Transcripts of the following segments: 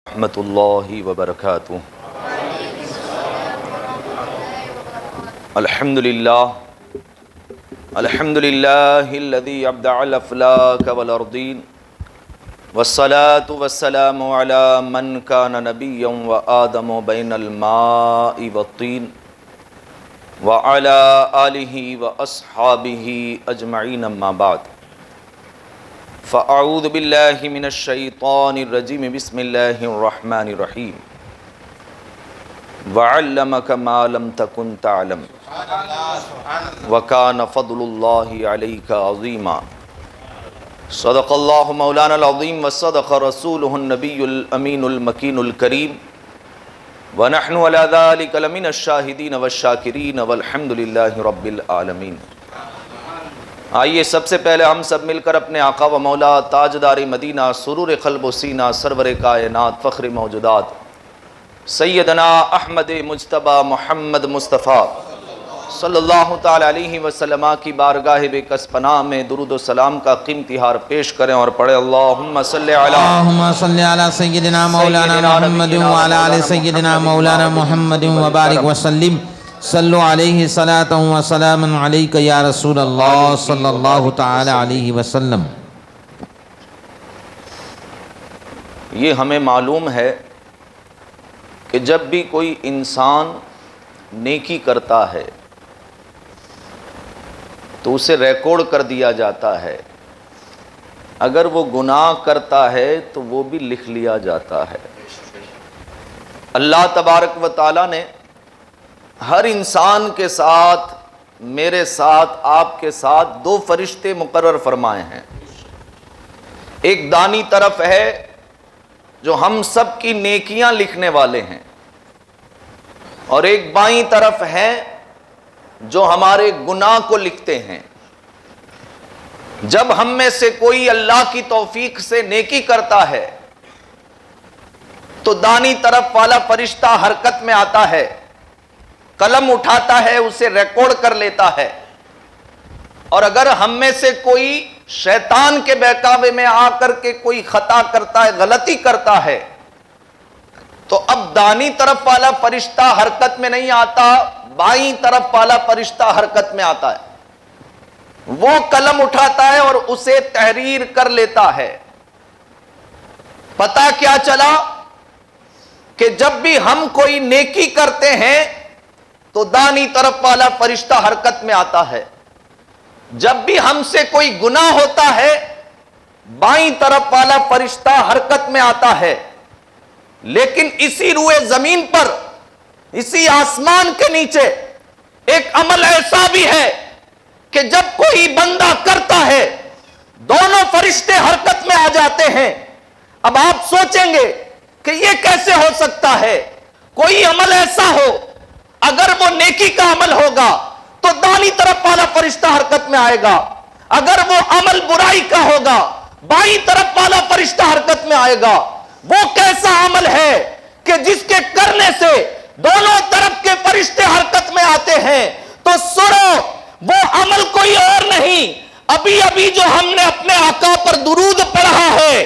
رحمۃ اللہ وبرکاتہ۔ الحمد للہ الذی ابدع الافلاک والارضین والصلاة والسلام علی من کان نبیا وآدم بین الماء والطین وعلی آلہ واصحابہ اجمعین، اما بعد فاعوذ باللہ من الشیطان الرجیم، بسم اللہ الرحمن الرحیم۔ وعلمک ما لم تکن تعلم وکان فضل اللہ علیک عظیما۔ صدق اللہ مولانا العظیم وصدق رسولہ النبی الامین المکین الکریم، ونحن علی ذلک لمن الشاہدین والشاکرین والحمد للہ رب العالمین۔ آئیے سب سے پہلے ہم سب مل کر اپنے آقا و مولا تاجدار مدینہ، سرور قلب و سینہ، سرور کائنات، فخر موجودات سیدنا احمد مجتبی محمد مصطفیٰ صلی اللہ تعالی علیہ وسلم کی بارگاہ بے کس پناہ میں درود و سلام کا قیمتی ہار پیش کریں اور پڑھیں اللہم صلی علی سیدنا مولانا محمد وعلی آل سیدنا مولانا محمد وبارک وسلم۔ صلو علیہ صلاۃ و سلام علیک یا رسول اللہ صلی اللہ تعالی علیہ وسلم۔ یہ ہمیں معلوم ہے کہ جب بھی کوئی انسان نیکی کرتا ہے تو اسے ریکارڈ کر دیا جاتا ہے، اگر وہ گناہ کرتا ہے تو وہ بھی لکھ لیا جاتا ہے۔ اللہ تبارک و تعالی نے ہر انسان کے ساتھ، میرے ساتھ، آپ کے ساتھ دو فرشتے مقرر فرمائے ہیں۔ ایک دانی طرف ہے جو ہم سب کی نیکیاں لکھنے والے ہیں، اور ایک بائیں طرف ہے جو ہمارے گناہ کو لکھتے ہیں۔ جب ہم میں سے کوئی اللہ کی توفیق سے نیکی کرتا ہے تو دانی طرف والا فرشتہ حرکت میں آتا ہے، قلم اٹھاتا ہے، اسے ریکارڈ کر لیتا ہے۔ اور اگر ہم میں سے کوئی شیطان کے بہکاوے میں آ کر کے کوئی خطا کرتا ہے، غلطی کرتا ہے، تو اب دانی طرف والا فرشتہ حرکت میں نہیں آتا، بائیں طرف والا فرشتہ حرکت میں آتا ہے۔ وہ قلم اٹھاتا ہے اور اسے تحریر کر لیتا ہے۔ پتہ کیا چلا کہ جب بھی ہم کوئی نیکی کرتے ہیں تو دانی طرف والا فرشتہ حرکت میں آتا ہے، جب بھی ہم سے کوئی گناہ ہوتا ہے بائیں طرف والا فرشتہ حرکت میں آتا ہے۔ لیکن اسی روئے زمین پر، اسی آسمان کے نیچے ایک عمل ایسا بھی ہے کہ جب کوئی بندہ کرتا ہے دونوں فرشتے حرکت میں آ جاتے ہیں۔ اب آپ سوچیں گے کہ یہ کیسے ہو سکتا ہے؟ کوئی عمل ایسا ہو، اگر وہ نیکی کا عمل ہوگا تو دانی طرف والا فرشتہ حرکت میں آئے گا، اگر وہ عمل برائی کا ہوگا بائیں طرف والا فرشتہ حرکت میں آئے گا۔ وہ کیسا عمل ہے کہ جس کے کرنے سے دونوں طرف کے فرشتے حرکت میں آتے ہیں؟ تو سنو، وہ عمل کوئی اور نہیں، ابھی جو ہم نے اپنے آقا پر درود پڑھا ہے،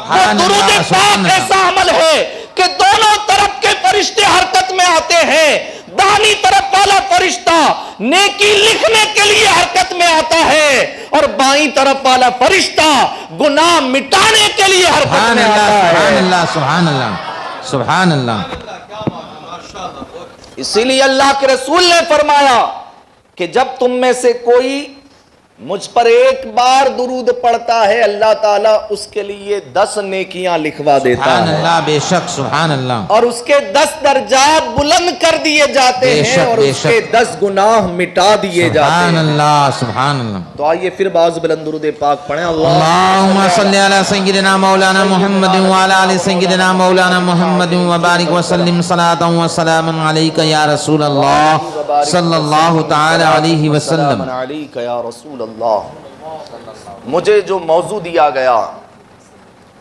وہ درود پاک ایسا عمل ہے کہ دونوں طرف کے فرشتے حرکت میں آتے ہیں۔ دانی طرف والا فرشتہ نیکی لکھنے کے لیے حرکت میں آتا ہے، اور بائیں طرف والا فرشتہ گناہ مٹانے کے لیے حرکت میں آتا ہے۔ سبحان اللہ، سبحان اللہ، سبحان اللہ۔ اسی لیے اللہ کے رسول نے فرمایا کہ جب تم میں سے کوئی مجھ پر ایک بار درود پڑھتا ہے، اللہ تعالیٰ اس کے لیے 10 نیکیاں لکھوا دیتا سبحان ہے، اللہ، بے شک، سبحان اللہ، اور اس کے 10 درجات بلند کر دیے جاتے ہیں، اور اس کے 10 گناہ مٹا دیے جاتے سبحان ہیں۔ اللہ، سبحان اللہ۔ تو آئیے پھر باز بلند درود پاک پڑھیں۔ اللہم صلی علی سیدنا مولانا محمد وعلی آل سیدنا مولانا محمد وبارک وسلم۔ صلاۃ و سلام علیک یا رسول اللہ صلی اللہ تعالی علیہ وسلم۔ علیک یا رسول اللہ۔ مجھے جو موضوع دیا گیا،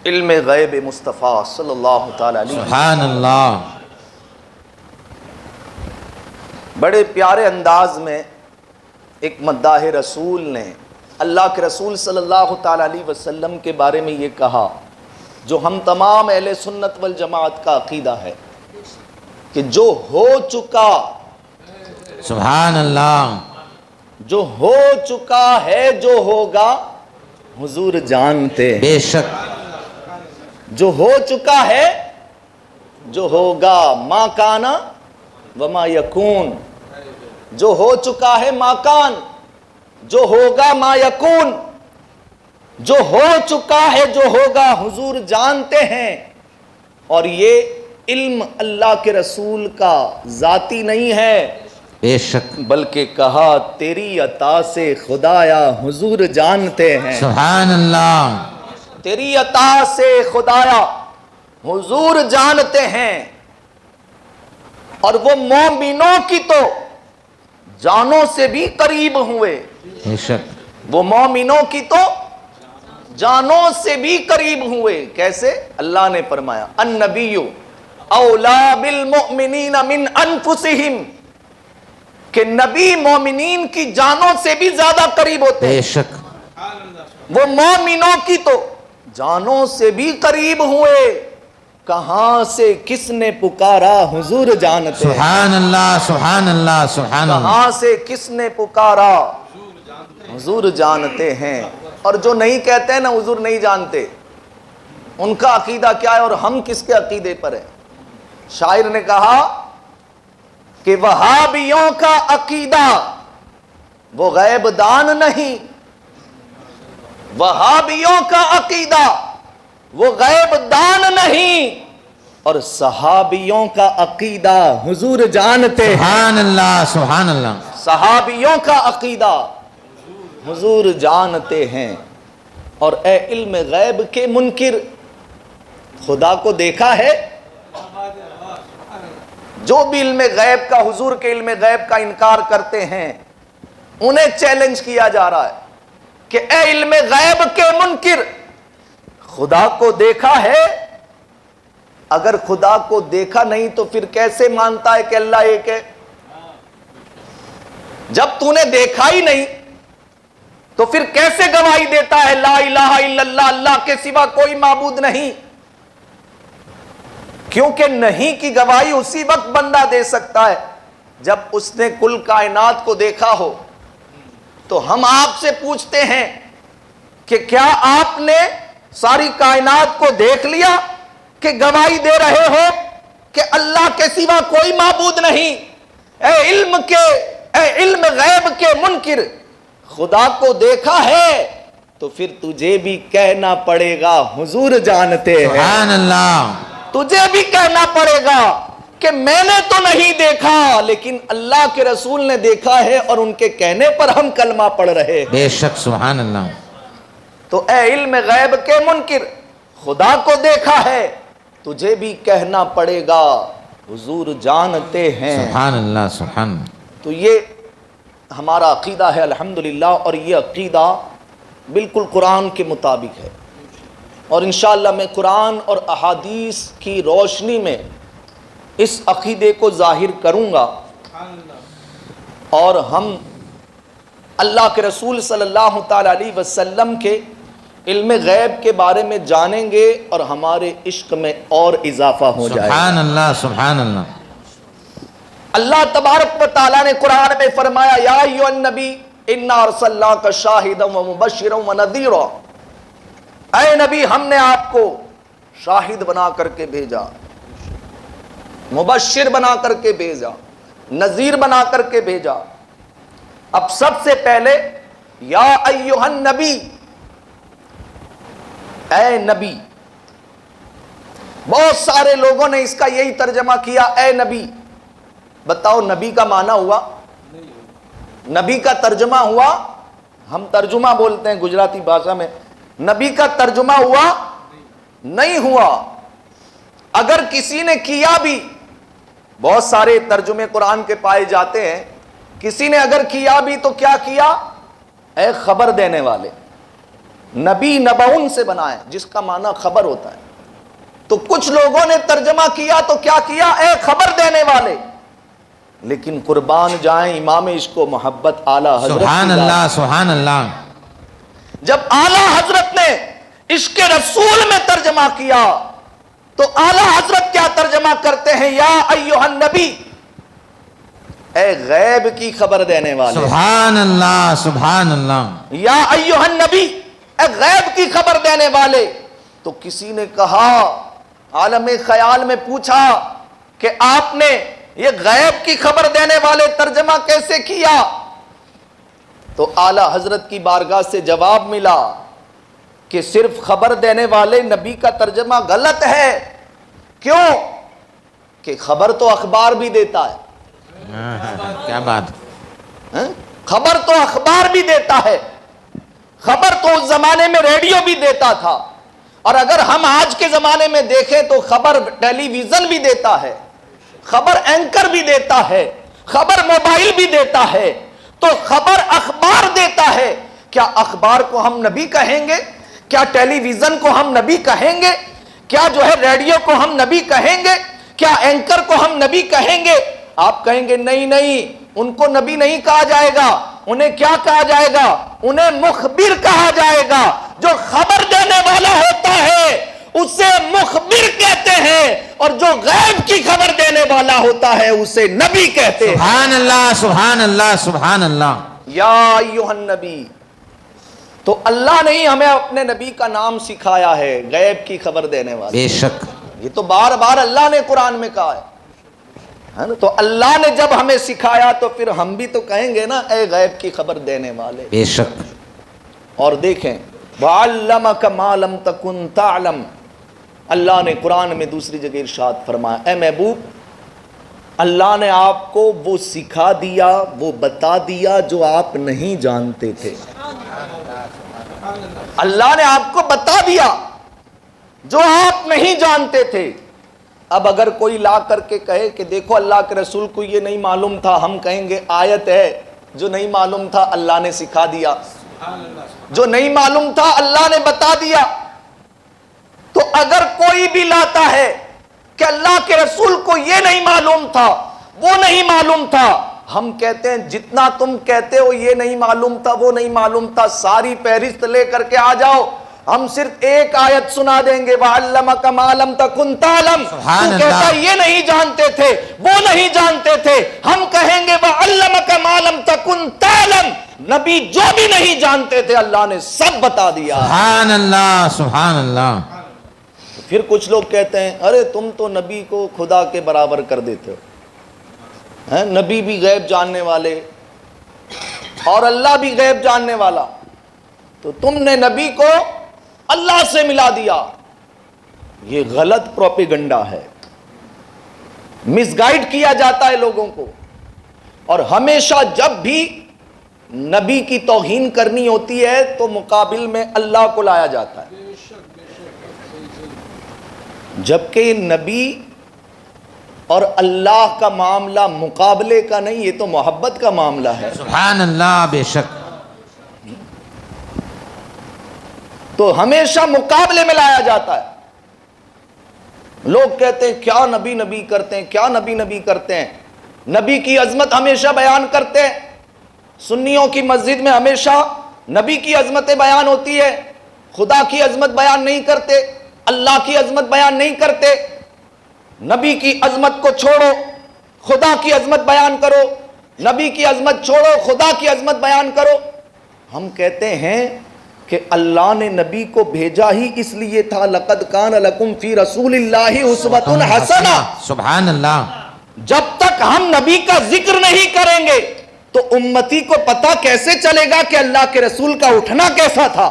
علم غیب مصطفیٰ صلی اللہ تعالی علیہ وسلم، سبحان اللہ، بڑے پیارے انداز میں ایک مداح رسول نے اللہ کے رسول صلی اللہ تعالی علیہ وسلم کے بارے میں یہ کہا جو ہم تمام اہل سنت والجماعت کا عقیدہ ہے کہ جو ہو چکا، سبحان اللہ، جو ہو چکا ہے، جو ہوگا حضور جانتے ہیں۔ بے شک، جو ہو چکا ہے، جو ہوگا، ما کانا وما یکون، جو ہو چکا ہے ما کان، جو ہوگا ما یکون، جو ہو چکا ہے، جو ہوگا حضور جانتے ہیں۔ اور یہ علم اللہ کے رسول کا ذاتی نہیں ہے، بے شک، بلکہ کہا تیری عطا سے خدایا حضور جانتے ہیں۔ سبحان اللہ، تیری عطا سے خدایا حضور جانتے ہیں۔ اور وہ مومنوں کی تو جانوں سے بھی قریب ہوئے، بے شک، وہ مومنوں کی تو جانوں سے بھی قریب ہوئے۔ کیسے؟ اللہ نے فرمایا النبی اولا بالمؤمنین من انفسہم، کہ نبی مومنین کی جانوں سے بھی زیادہ قریب ہوتے بے ہیں۔ شک، وہ مومنوں کی تو جانوں سے بھی قریب ہوئے، کہاں سے کس نے پکارا حضور جانتے ہیں۔ سبحان اللہ، سبحان اللہ، سبحان اللہ، کہاں سے کس نے پکارا حضور جانتے ہیں۔ اور جو نہیں کہتے ہیں نا حضور نہیں جانتے، ان کا عقیدہ کیا ہے اور ہم کس کے عقیدے پر ہیں؟ شاعر نے کہا کہ وہابیوں کا عقیدہ وہ غیب دان نہیں، وہابیوں کا عقیدہ وہ غیب دان نہیں، اور صحابیوں کا عقیدہ حضور جانتے ہیں۔ سبحان اللہ، سبحان اللہ، صحابیوں کا عقیدہ حضور جانتے ہیں۔ اور اے علم غیب کے منکر، خدا کو دیکھا ہے؟ جو بھی علم غیب کا، حضور کے علم غیب کا انکار کرتے ہیں، انہیں چیلنج کیا جا رہا ہے کہ اے علم غیب کے منکر، خدا کو دیکھا ہے؟ اگر خدا کو دیکھا نہیں تو پھر کیسے مانتا ہے کہ اللہ ایک ہے؟ جب تو نے دیکھا ہی نہیں تو پھر کیسے گواہی دیتا ہے لا الہ الا اللہ، اللہ کے سوا کوئی معبود نہیں؟ کیونکہ نہیں کی گواہی اسی وقت بندہ دے سکتا ہے جب اس نے کل کائنات کو دیکھا ہو۔ تو ہم آپ سے پوچھتے ہیں کہ کیا آپ نے ساری کائنات کو دیکھ لیا کہ گواہی دے رہے ہو کہ اللہ کے سوا کوئی معبود نہیں؟ اے علم غیب کے منکر، خدا کو دیکھا ہے تو پھر تجھے بھی کہنا پڑے گا حضور جانتے ہیں۔ سبحان اللہ، تجھے بھی کہنا پڑے گا کہ میں نے تو نہیں دیکھا لیکن اللہ کے رسول نے دیکھا ہے، اور ان کے کہنے پر ہم کلمہ پڑھ رہے ہیں۔ بے شک، سبحان اللہ، تو اے علم غیب کے منکر، خدا کو دیکھا ہے تجھے بھی کہنا پڑے گا حضور جانتے ہیں۔ سبحان اللہ، سبحان اللہ، تو یہ ہمارا عقیدہ ہے الحمدللہ، اور یہ عقیدہ بالکل قرآن کے مطابق ہے، اور انشاءاللہ میں قرآن اور احادیث کی روشنی میں اس عقیدے کو ظاہر کروں گا، اور ہم اللہ کے رسول صلی اللہ تعالی علیہ وسلم کے علم غیب کے بارے میں جانیں گے، اور ہمارے عشق میں اور اضافہ ہو جائے گا۔ سبحان اللہ، سبحان اللہ، اللہ تبارک و تعالیٰ نے قرآن میں فرمایا یا ایھا النبی انا ارسلناک شاہدا ومبشرا ونذیرا، اے نبی ہم نے آپ کو شاہد بنا کر کے بھیجا، مبشر بنا کر کے بھیجا، نذیر بنا کر کے بھیجا۔ اب سب سے پہلے یا ایھا النبی، اے نبی، بہت سارے لوگوں نے اس کا یہی ترجمہ کیا اے نبی۔ بتاؤ نبی کا معنی ہوا؟ نبی کا ترجمہ ہوا؟ ہم ترجمہ بولتے ہیں گجراتی بھاشا میں، نبی کا ترجمہ ہوا؟ نہیں ہوا۔ اگر کسی نے کیا بھی، بہت سارے ترجمے قرآن کے پائے جاتے ہیں، کسی نے اگر کیا بھی تو کیا کیا؟ اے خبر دینے والے۔ نبی نبعون سے بنا ہے جس کا معنی خبر ہوتا ہے، تو کچھ لوگوں نے ترجمہ کیا تو کیا کیا؟ اے خبر دینے والے۔ لیکن قربان جائیں امام عشق و محبت اعلیٰ حضرت، سبحان اللہ، سبحان اللہ، جب اعلیٰ حضرت نے عشق رسول میں ترجمہ کیا تو اعلی حضرت کیا ترجمہ کرتے ہیں؟ یا ایھا النبی، اے غیب کی خبر دینے والے، سبحان اللہ سبحان اللہ، یا ایھا النبی، اے غیب کی خبر دینے والے۔ تو کسی نے کہا، عالم خیال میں پوچھا کہ آپ نے یہ غیب کی خبر دینے والے ترجمہ کیسے کیا؟ تو اعلی حضرت کی بارگاہ سے جواب ملا کہ صرف خبر دینے والے نبی کا ترجمہ غلط ہے۔ کیوں؟ کہ خبر تو اخبار بھی دیتا ہے، کیا بات، خبر تو اخبار بھی دیتا ہے، خبر تو اس زمانے میں ریڈیو بھی دیتا تھا، اور اگر ہم آج کے زمانے میں دیکھیں تو خبر ٹیلی ویژن بھی دیتا ہے، خبر اینکر بھی دیتا ہے، خبر موبائل بھی دیتا ہے۔ تو خبر اخبار دیتا ہے، کیا اخبار کو ہم نبی کہیں گے؟ کیا ٹیلی ویژن کو ہم نبی کہیں گے؟ کیا جو ہے ریڈیو کو ہم نبی کہیں گے؟ کیا اینکر کو ہم نبی کہیں گے؟ آپ کہیں گے نہیں نہیں، ان کو نبی نہیں کہا جائے گا، انہیں کیا کہا جائے گا؟ انہیں مخبر کہا جائے گا۔ جو خبر دینے والا ہوتا ہے اسے مخبر کہتے ہیں، اور جو غیب کی خبر دینے والا ہوتا ہے اسے نبی کہتے ہیں۔ سبحان اللہ سبحان اللہ سبحان اللہ۔ یا ایھا النبی، تو اللہ نے ہی ہمیں اپنے نبی کا نام سکھایا ہے، غیب کی خبر دینے والا۔ بے شک، یہ تو بار بار اللہ نے قرآن میں کہا ہے نا؟ تو اللہ نے جب ہمیں سکھایا تو پھر ہم بھی تو کہیں گے نا، اے غیب کی خبر دینے والے۔ بے شک۔ اور دیکھیں، وَعَلَّمَكَ مَا لَمْ تَكُنْ تَعْلَمْ، اللہ نے قرآن میں دوسری جگہ ارشاد فرمایا، اے محبوب، اللہ نے آپ کو وہ سکھا دیا، وہ بتا دیا جو آپ نہیں جانتے تھے۔ اللہ نے آپ کو بتا دیا جو آپ نہیں جانتے تھے۔ اب اگر کوئی لا کر کے کہے کہ دیکھو اللہ کے رسول کو یہ نہیں معلوم تھا، ہم کہیں گے آیت ہے، جو نہیں معلوم تھا اللہ نے سکھا دیا، جو نہیں معلوم تھا اللہ نے بتا دیا۔ تو اگر کوئی بھی لاتا ہے کہ اللہ کے رسول کو یہ نہیں معلوم تھا، وہ نہیں معلوم تھا، ہم کہتے ہیں جتنا تم کہتے ہو یہ نہیں معلوم تھا وہ نہیں معلوم تھا، ساری فہرست لے کر کے آ جاؤ، ہم صرف ایک آیت سنا دیں گے، وَعَلَّمَكَ مَا لَمْ تَكُنْ تَعْلَمْ۔ تو کہتا ہے یہ نہیں جانتے تھے، وہ نہیں جانتے تھے، ہم کہیں گے وَعَلَّمَكَ مَا لَمْ تَكُنْ تَعْلَمْ، نبی جو بھی نہیں جانتے تھے اللہ نے سب بتا دیا۔ سبحان اللہ سبحان اللہ۔ پھر کچھ لوگ کہتے ہیں ارے تم تو نبی کو خدا کے برابر کر دیتے ہو، نبی بھی غیب جاننے والے اور اللہ بھی غیب جاننے والا، تو تم نے نبی کو اللہ سے ملا دیا۔ یہ غلط پروپیگنڈا ہے، مس گائیڈ کیا جاتا ہے لوگوں کو، اور ہمیشہ جب بھی نبی کی توہین کرنی ہوتی ہے تو مقابل میں اللہ کو لایا جاتا ہے، جبکہ نبی اور اللہ کا معاملہ مقابلے کا نہیں، یہ تو محبت کا معاملہ ہے۔ سبحان اللہ، بے شک۔ تو ہمیشہ مقابلے میں لایا جاتا ہے۔ لوگ کہتے ہیں کیا نبی نبی کرتے ہیں، کیا نبی نبی کرتے ہیں، نبی کی عظمت ہمیشہ بیان کرتے ہیں، سنیوں کی مسجد میں ہمیشہ نبی کی عظمتیں بیان ہوتی ہے، خدا کی عظمت بیان نہیں کرتے، اللہ کی عظمت بیان نہیں کرتے۔ نبی کی عظمت کو چھوڑو، خدا کی عظمت بیان کرو، نبی کی عظمت چھوڑو، خدا کی عظمت بیان کرو۔ ہم کہتے ہیں کہ اللہ نے نبی کو بھیجا ہی اس لیے تھا، لَقَدْ كَانَ لَكُمْ فِي رَسُولِ اللَّهِ أُسْوَةٌ حَسَنَةٌ۔ سبحان اللہ۔ جب تک ہم نبی کا ذکر نہیں کریں گے تو امتی کو پتہ کیسے چلے گا کہ اللہ کے رسول کا اٹھنا کیسا تھا،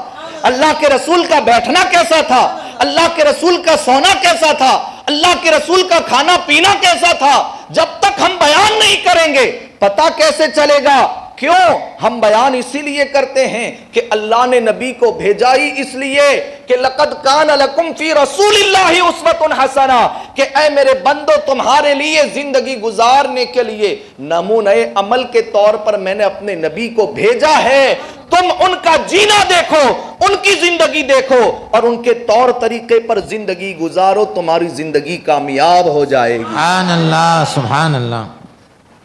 اللہ کے رسول کا بیٹھنا کیسا تھا، اللہ کے رسول کا سونا کیسا تھا، اللہ کے رسول کا کھانا پینا کیسا تھا۔ جب تک ہم بیان نہیں کریں گے پتہ کیسے چلے گا؟ کیوں؟ ہم بیان اسی لیے کرتے ہیں کہ اللہ نے نبی کو بھیجا ہی اس لیے کہ لَقَدْ كَانَ لَكُمْ فِي رَسُولِ اللَّهِ أُسْوَةٌ حَسَنَةٌ، کہ اے میرے بندو تمہارے لیے زندگی گزارنے کے لیے نمونہ عمل کے طور پر میں نے اپنے نبی کو بھیجا ہے۔ تم ان کا جینا دیکھو، ان کی زندگی دیکھو اور ان کے طور طریقے پر زندگی گزارو، تمہاری زندگی کامیاب ہو جائے گی۔ سبحان اللہ سبحان اللہ۔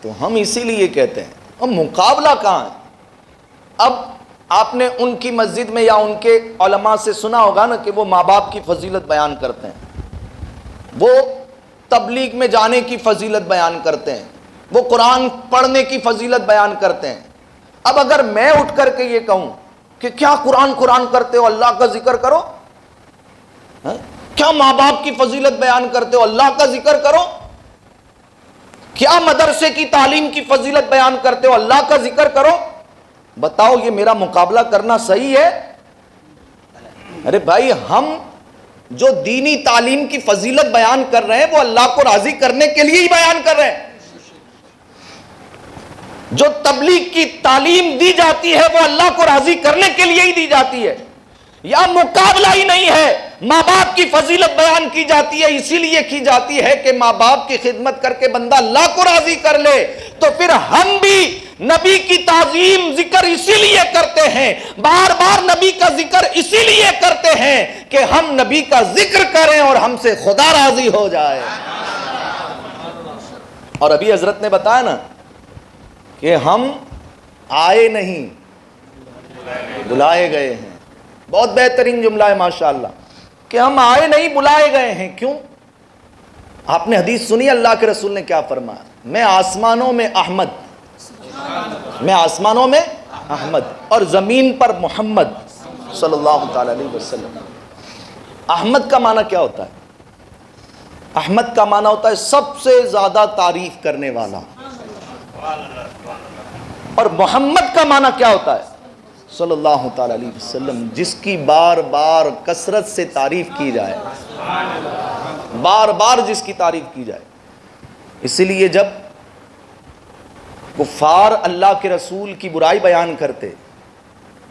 تو ہم اسی لیے کہتے ہیں، اب مقابلہ کہاں ہے؟ اب آپ نے ان کی مسجد میں یا ان کے علماء سے سنا ہوگا نا کہ وہ ماں باپ کی فضیلت بیان کرتے ہیں، وہ تبلیغ میں جانے کی فضیلت بیان کرتے ہیں، وہ قرآن پڑھنے کی فضیلت بیان کرتے ہیں۔ اب اگر میں اٹھ کر کے یہ کہوں کہ کیا قرآن کرتے ہو، اللہ کا ذکر کرو، کیا ماں باپ کی فضیلت بیان کرتے ہو، اللہ کا ذکر کرو، کیا مدرسے کی تعلیم کی فضیلت بیان کرتے ہو، اللہ کا ذکر کرو، بتاؤ یہ میرا مقابلہ کرنا صحیح ہے؟ ارے بھائی، ہم جو دینی تعلیم کی فضیلت بیان کر رہے ہیں وہ اللہ کو راضی کرنے کے لیے ہی بیان کر رہے ہیں۔ جو تبلیغ کی تعلیم دی جاتی ہے وہ اللہ کو راضی کرنے کے لیے ہی دی جاتی ہے، یا مقابلہ ہی نہیں ہے۔ ماں باپ کی فضیلت بیان کی جاتی ہے اسی لیے کی جاتی ہے کہ ماں باپ کی خدمت کر کے بندہ اللہ کو راضی کر لے، تو پھر ہم بھی نبی کی تعظیم ذکر اسی لیے کرتے ہیں، بار بار نبی کا ذکر اسی لیے کرتے ہیں کہ ہم نبی کا ذکر کریں اور ہم سے خدا راضی ہو جائے۔ اور ابھی حضرت نے بتایا نا کہ ہم آئے نہیں بلائے گئے ہیں، بہت بہترین جملہ ہے ماشاءاللہ، کہ ہم آئے نہیں بلائے گئے ہیں۔ کیوں؟ آپ نے حدیث سنی اللہ کے رسول نے کیا فرمایا؟ میں آسمانوں میں احمد، میں آسمانوں میں احمد اور زمین پر محمد صلی اللہ تعالی علیہ وسلم۔ احمد کا معنی کیا ہوتا ہے؟ احمد کا معنی ہوتا ہے سب سے زیادہ تعریف کرنے والا، اور محمد کا معنی کیا ہوتا ہے؟ صلی اللہ تعالی علیہ وسلم، جس کی بار بار کثرت سے تعریف کی جائے، بار بار جس کی تعریف کی جائے۔ اسی لیے جب کفار اللہ کے رسول کی برائی بیان کرتے،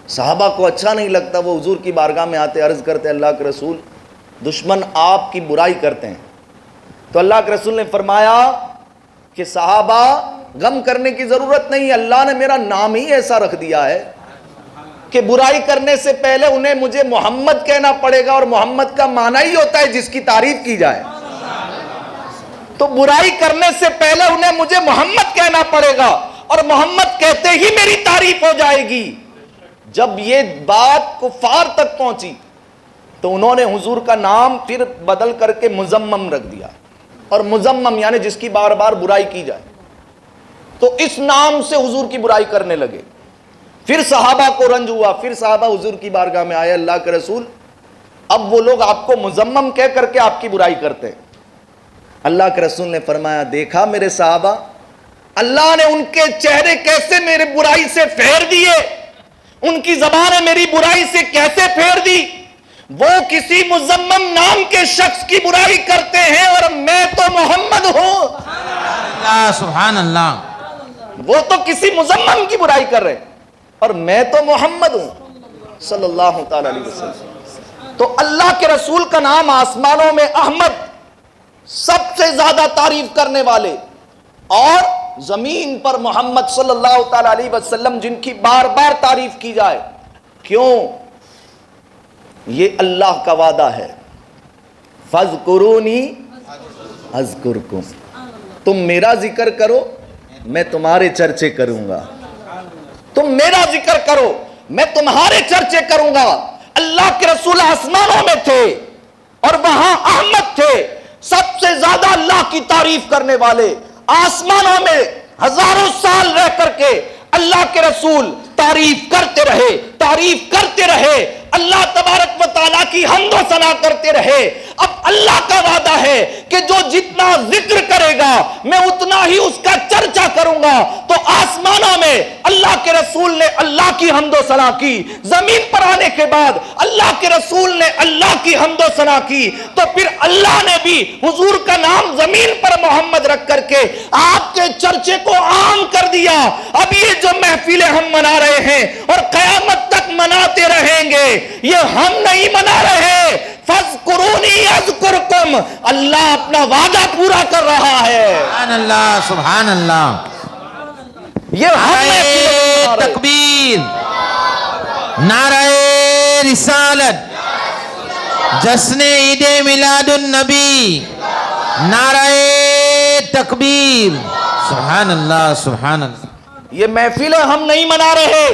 صحابہ کو اچھا نہیں لگتا، وہ حضور کی بارگاہ میں آتے، عرض کرتے اللہ کے رسول دشمن آپ کی برائی کرتے ہیں، تو اللہ کے رسول نے فرمایا کہ صحابہ غم کرنے کی ضرورت نہیں، اللہ نے میرا نام ہی ایسا رکھ دیا ہے کہ برائی کرنے سے پہلے انہیں مجھے محمد کہنا پڑے گا، اور محمد کا معنی ہی ہوتا ہے جس کی تعریف کی جائے، تو برائی کرنے سے پہلے انہیں مجھے محمد کہنا پڑے گا، اور محمد کہتے ہی میری تعریف ہو جائے گی۔ جب یہ بات کفار تک پہنچی تو انہوں نے حضور کا نام پھر بدل کر کے مزمم رکھ دیا، اور مزمم یعنی جس کی بار بار برائی کی جائے، تو اس نام سے حضور کی برائی کرنے لگے۔ پھر صحابہ کو رنج ہوا، پھر صحابہ حضور کی بارگاہ میں آئے، اللہ کے رسول اب وہ لوگ آپ کو مذمم کہہ کر کے آپ کی برائی کرتے ہیں۔ اللہ کے رسول نے فرمایا دیکھا میرے صحابہ، اللہ نے ان کے چہرے کیسے میرے برائی سے پھیر دیے، ان کی زبانیں میری برائی سے کیسے پھیر دی۔ وہ کسی مذمم نام کے شخص کی برائی کرتے ہیں اور میں تو محمد ہوں، سبحان اللہ۔ وہ تو کسی مذمم کی برائی کر رہے ہیں اور میں تو محمد ہوں صلی اللہ تعالی علیہ وسلم۔ تو اللہ کے رسول کا نام آسمانوں میں احمد، سب سے زیادہ تعریف کرنے والے، اور زمین پر محمد صلی اللہ تعالی علیہ وسلم جن کی بار بار تعریف کی جائے۔ کیوں؟ یہ اللہ کا وعدہ ہے، فَاذْكُرُونِي أَذْكُرْكُمْ، تم میرا ذکر کرو میں تمہارے چرچے کروں گا، تم میرا ذکر کرو میں تمہارے چرچے کروں گا۔ اللہ کے رسول آسمانوں میں تھے اور وہاں احمد تھے، سب سے زیادہ اللہ کی تعریف کرنے والے، آسمانوں میں ہزاروں سال رہ کر کے اللہ کے رسول تعریف کرتے رہے، تعریف کرتے رہے، اللہ تبارک و تعالیٰ کی حمد و ثنا کرتے رہے۔ اب اللہ کا وعدہ ہے کہ جو جتنا ذکر کرے گا میں اتنا ہی اس کا چرچا کروں گا۔ تو آسمانوں میں اللہ کے رسول نے اللہ کی حمد و ثنا کی، زمین پر آنے کے بعد اللہ کے رسول نے اللہ کی حمد و ثنا کی، تو پھر اللہ نے بھی حضور کا نام زمین پر محمد رکھ کر کے آپ کے چرچے کو عام کر دیا۔ اب یہ جو محفلیں ہم منا رہے ہیں اور قیامت تک مناتے رہیں گے، یہ ہم نہیں منا رہے، فَاذْكُرُونِي أَذْكُرْكُمْ، اللہ اپنا وعدہ پورا کر رہا ہے۔ سبحان اللہ، سبحان اللہ۔ یہ ہم نعرہ تکبیر، نعرہ رسالت، جشن عید میلاد النبی، نعرہ تکبیر، سبحان اللہ، سبحان اللہ۔ یہ محفلیں ہم نہیں منا رہے،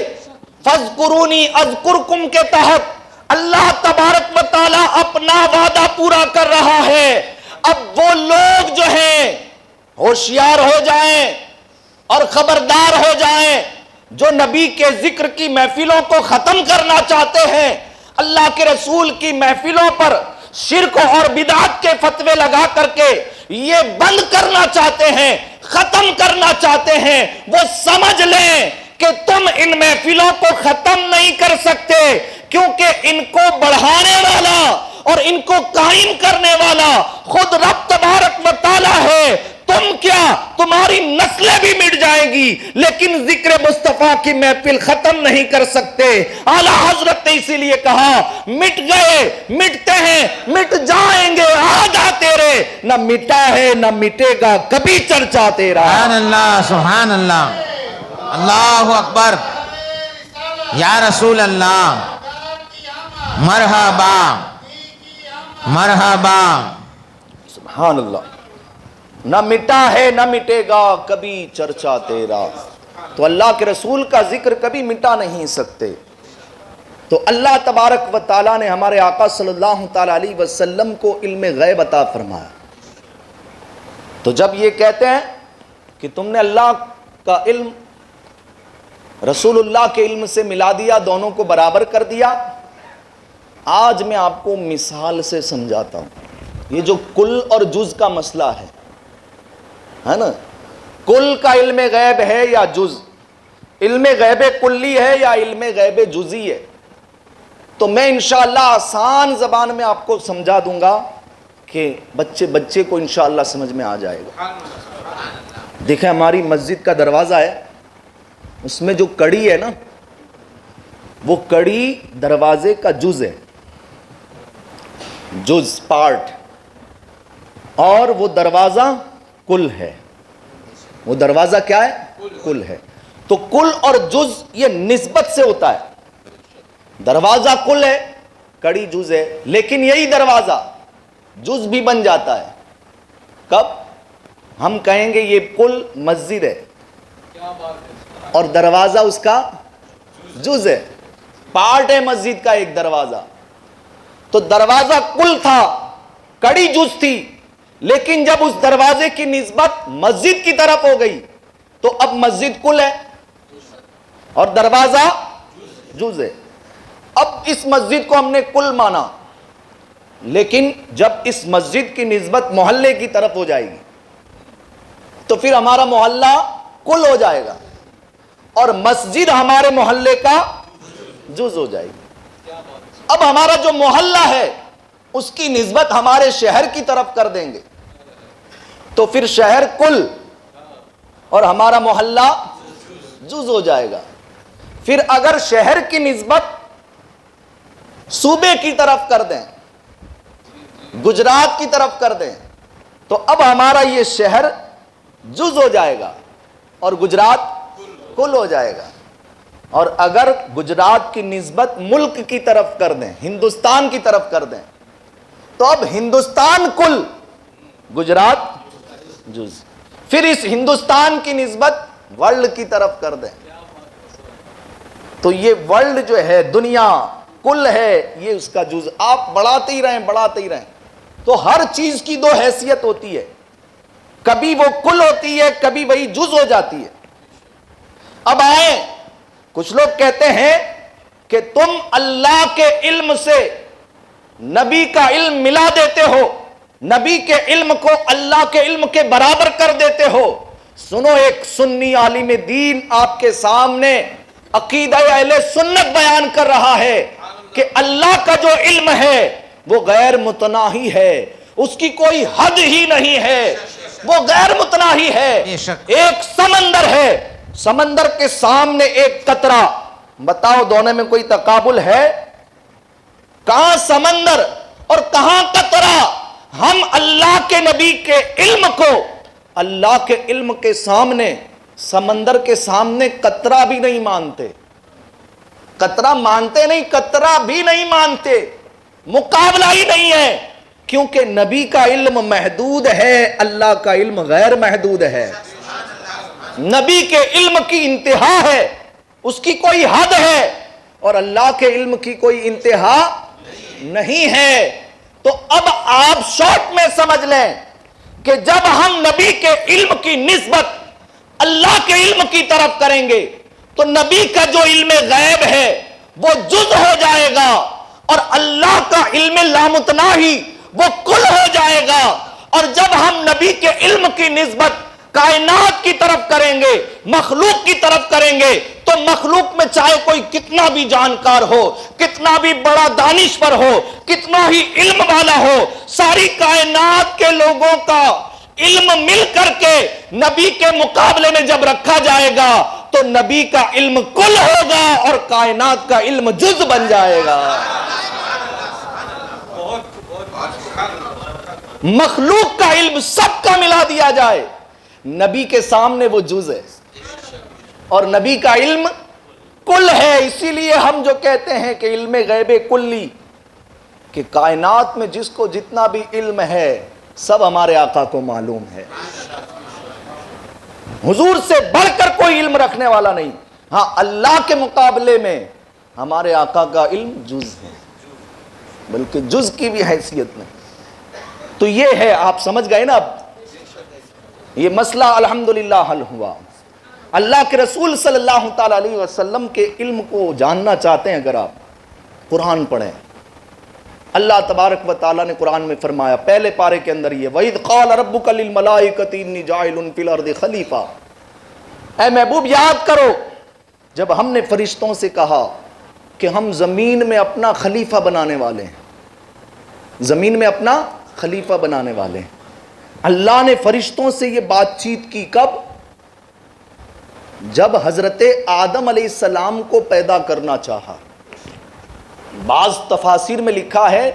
فَاذْكُرُونِي أَذْكُرْكُمْ کے تحت اللہ تبارک و تعالی اپنا وعدہ پورا کر رہا ہے۔ اب وہ لوگ جو ہیں ہوشیار ہو جائیں اور خبردار ہو جائیں جو نبی کے ذکر کی محفلوں کو ختم کرنا چاہتے ہیں، اللہ کے رسول کی محفلوں پر شرک اور بدعت کے فتوے لگا کر کے یہ بند کرنا چاہتے ہیں، ختم کرنا چاہتے ہیں، وہ سمجھ لیں کہ تم ان محفلوں کو ختم نہیں کر سکتے، کیونکہ ان کو بڑھانے والا اور ان کو قائم کرنے والا خود رب تبارک و تعالی ہے۔ تم کیا، تمہاری نسلیں بھی مٹ جائیں گی لیکن ذکر مصطفیٰ کی محفل ختم نہیں کر سکتے۔ اعلیٰ حضرت نے اسی لیے کہا مٹ گئے، مٹتے ہیں، مٹ جائیں گے آدھا تیرے، نہ مٹا ہے نہ مٹے گا کبھی چرچا تیرا۔ سبحان اللہ، سبحان اللہ، اللہ اکبر، یا رسول اللہ، مرحبا مرحبا۔ سبحان اللہ، نہ مٹا ہے نہ مٹے گا کبھی چرچا تیرا۔ تو اللہ کے رسول کا ذکر کبھی مٹا نہیں سکتے۔ تو اللہ تبارک و تعالیٰ نے ہمارے آقا صلی اللہ تعالیٰ علیہ وسلم کو علم غیب عطا فرمایا۔ تو جب یہ کہتے ہیں کہ تم نے اللہ کا علم رسول اللہ کے علم سے ملا دیا، دونوں کو برابر کر دیا، آج میں آپ کو مثال سے سمجھاتا ہوں۔ یہ جو کل اور جز کا مسئلہ ہے نا، کل کا علم غیب ہے یا جز، علم غیب کلی ہے یا علم غیب جزی ہے، تو میں انشاءاللہ آسان زبان میں آپ کو سمجھا دوں گا کہ بچے کو انشاءاللہ سمجھ میں آ جائے گا۔ دیکھیں ہماری مسجد کا دروازہ ہے، اس میں جو کڑی ہے نا، وہ کڑی دروازے کا جز ہے، جز پارٹ، اور وہ دروازہ کل ہے۔ وہ دروازہ کیا ہے؟ کل ہے۔ تو کل اور جز یہ نسبت سے ہوتا ہے، دروازہ کل ہے، کڑی جز ہے، لیکن یہی دروازہ جز بھی بن جاتا ہے۔ کب ہم کہیں گے یہ کل مسجد ہے اور دروازہ اس کا جز ہے، پارٹ ہے مسجد کا ایک دروازہ۔ تو دروازہ کل تھا، کڑی جز تھی، لیکن جب اس دروازے کی نسبت مسجد کی طرف ہو گئی تو اب مسجد کل ہے اور دروازہ جز ہے۔ اب اس مسجد کو ہم نے کل مانا، لیکن جب اس مسجد کی نسبت محلے کی طرف ہو جائے گی تو پھر ہمارا محلہ کل ہو جائے گا اور مسجد ہمارے محلے کا جز ہو جائے گی۔ اب ہمارا جو محلہ ہے اس کی نسبت ہمارے شہر کی طرف کر دیں گے تو پھر شہر کل اور ہمارا محلہ جز ہو جائے گا۔ پھر اگر شہر کی نسبت صوبے کی طرف کر دیں، گجرات کی طرف کر دیں، تو اب ہمارا یہ شہر جز ہو جائے گا اور گجرات کل ہو جائے گا۔ اور اگر گجرات کی نسبت ملک کی طرف کر دیں، ہندوستان کی طرف کر دیں، تو اب ہندوستان کل، گجرات جز۔ پھر اس ہندوستان کی نسبت ورلڈ کی طرف کر دیں تو یہ ورلڈ جو ہے، دنیا کل ہے، یہ اس کا جز۔ آپ بڑھاتے ہی رہیں تو ہر چیز کی دو حیثیت ہوتی ہے، کبھی وہ کل ہوتی ہے، کبھی وہی جز ہو جاتی ہے۔ اب آئیں، کچھ لوگ کہتے ہیں کہ تم اللہ کے علم سے نبی کا علم ملا دیتے ہو، نبی کے علم کو اللہ کے علم کے برابر کر دیتے ہو۔ سنو، ایک سنی عالم دین آپ کے سامنے عقیدہ اہل سنت بیان کر رہا ہے کہ اللہ کا جو علم ہے وہ غیر متناہی ہے، اس کی کوئی حد ہی نہیں ہے، وہ غیر متناہی ہے۔ ایک سمندر ہے، سمندر کے سامنے ایک قطرہ، بتاؤ دونوں میں کوئی تقابل ہے؟ کہاں سمندر اور کہاں قطرہ؟ ہم اللہ کے نبی کے علم کو اللہ کے علم کے سامنے، سمندر کے سامنے قطرہ بھی نہیں مانتے، قطرہ مانتے نہیں، قطرہ بھی نہیں مانتے، مقابلہ ہی نہیں ہے، کیونکہ نبی کا علم محدود ہے، اللہ کا علم غیر محدود ہے۔ نبی کے علم کی انتہا ہے، اس کی کوئی حد ہے اور اللہ کے علم کی کوئی انتہا نہیں ہے۔ تو اب آپ شارٹ میں سمجھ لیں کہ جب ہم نبی کے علم کی نسبت اللہ کے علم کی طرف کریں گے تو نبی کا جو علم غیب ہے وہ جز ہو جائے گا اور اللہ کا علم لامتناہی وہ کل ہو جائے گا۔ اور جب ہم نبی کے علم کی نسبت کائنات کی طرف کریں گے، مخلوق کی طرف کریں گے، تو مخلوق میں چاہے کوئی کتنا بھی جانکار ہو، کتنا بھی بڑا دانشور ہو، کتنا ہی علم والا ہو، ساری کائنات کے لوگوں کا علم مل کر کے نبی کے مقابلے میں جب رکھا جائے گا تو نبی کا علم کل ہوگا اور کائنات کا علم جز بن جائے گا۔ مخلوق کا علم سب کا ملا دیا جائے، نبی کے سامنے وہ جز ہے اور نبی کا علم کل ہے۔ اسی لیے ہم جو کہتے ہیں کہ علم غیب کلی، کہ کائنات میں جس کو جتنا بھی علم ہے سب ہمارے آقا کو معلوم ہے، حضور سے بڑھ کر کوئی علم رکھنے والا نہیں۔ ہاں اللہ کے مقابلے میں ہمارے آقا کا علم جز ہے، بلکہ جز کی بھی حیثیت نہیں۔ تو یہ ہے، آپ سمجھ گئے نا اب یہ مسئلہ الحمدللہ حل ہوا۔ اللہ کے رسول صلی اللہ تعالی علیہ وسلم کے علم کو جاننا چاہتے ہیں، اگر آپ قرآن پڑھیں، اللہ تبارک و تعالیٰ نے قرآن میں فرمایا پہلے پارے کے اندر یہ وَإِذْ قَالَ رَبُّكَ لِلْمَلَائِكَةِ إِنِّي جَاعِلٌ فِي الْأَرْضِ خَلِيفَةً، اے محبوب یاد کرو جب ہم نے فرشتوں سے کہا کہ ہم زمین میں اپنا خلیفہ بنانے والے ہیں، زمین میں اپنا خلیفہ بنانے والے ہیں۔ اللہ نے فرشتوں سے یہ بات چیت کی کب؟ جب حضرت آدم علیہ السلام کو پیدا کرنا چاہا۔ بعض تفاسیر میں لکھا ہے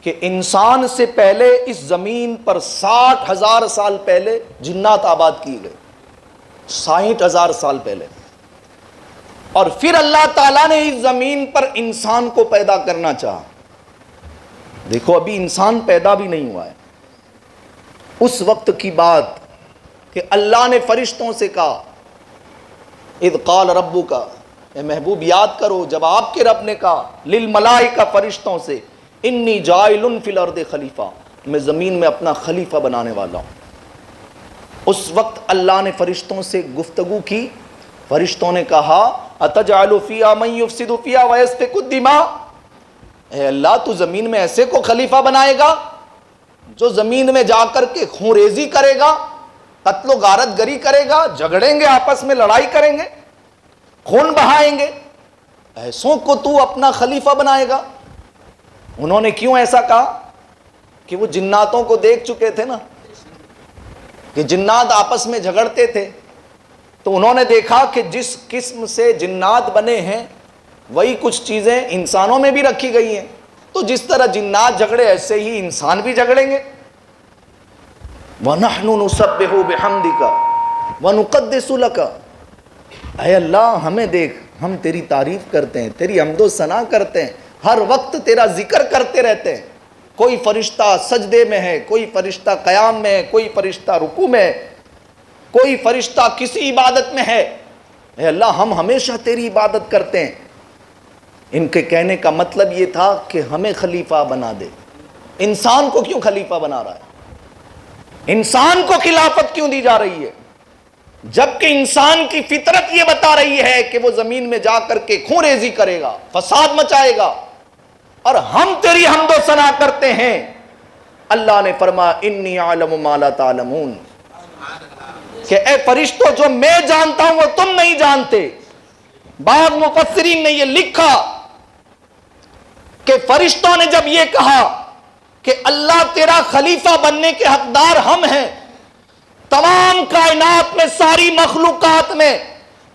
کہ انسان سے پہلے اس زمین پر 60,000 سال پہلے جنات آباد کیے گئے، 60,000 سال پہلے، اور پھر اللہ تعالیٰ نے اس زمین پر انسان کو پیدا کرنا چاہا۔ دیکھو ابھی انسان پیدا بھی نہیں ہوا ہے۔ اس وقت کی بات کہ اللہ نے فرشتوں سے کہا اذ قال ربک، اے محبوب یاد کرو جب آپ کے رب نے کہا للملائکہ فرشتوں سے انی جاعل فی الارض خلیفہ، میں زمین میں اپنا خلیفہ بنانے والا ہوں۔ اس وقت اللہ نے فرشتوں سے گفتگو کی، فرشتوں نے کہا اتجعل فیہا من یفسد فیہا ویسفک الدماء، اے اللہ تو زمین میں ایسے کو خلیفہ بنائے گا جو زمین میں جا کر کے خون ریزی کرے گا، قتل و غارت گری کرے گا، جھگڑیں گے آپس میں، لڑائی کریں گے، خون بہائیں گے، ایسوں کو تو اپنا خلیفہ بنائے گا؟ انہوں نے کیوں ایسا کہا؟ کہ وہ جناتوں کو دیکھ چکے تھے نا کہ جنات آپس میں جھگڑتے تھے، تو انہوں نے دیکھا کہ جس قسم سے جنات بنے ہیں وہی کچھ چیزیں انسانوں میں بھی رکھی گئی ہیں، تو جس طرح جنات جھگڑے ایسے ہی انسان بھی جھگڑیں گے۔ وَنَحْنُ نُسَبِّحُ بِحَمْدِكَ وَنُقَدِّسُ لَكَ، اے اللہ ہمیں دیکھ، ہم تیری تعریف کرتے ہیں، تیری حمد و ثنا کرتے ہیں، ہر وقت تیرا ذکر کرتے رہتے ہیں۔ کوئی فرشتہ سجدے میں ہے، کوئی فرشتہ قیام میں ہے، کوئی فرشتہ رکوع میں ہے، کوئی فرشتہ کسی عبادت میں ہے، اے اللہ ہم ہمیشہ تیری عبادت کرتے ہیں۔ ان کے کہنے کا مطلب یہ تھا کہ ہمیں خلیفہ بنا دے۔ انسان کو کیوں خلیفہ بنا رہا ہے؟ انسان کو خلافت کیوں دی جا رہی ہے؟ جبکہ انسان کی فطرت یہ بتا رہی ہے کہ وہ زمین میں جا کر کے خون ریزی کرے گا، فساد مچائے گا، اور ہم تیری حمد و ثنا کرتے ہیں۔ اللہ نے فرمایا انی اعلم ما لا تعلمون، کہ اے فرشتوں جو میں جانتا ہوں وہ تم نہیں جانتے۔ بعض مفسرین نے یہ لکھا کہ فرشتوں نے جب یہ کہا کہ اللہ تیرا خلیفہ بننے کے حقدار ہم ہیں، تمام کائنات میں ساری مخلوقات میں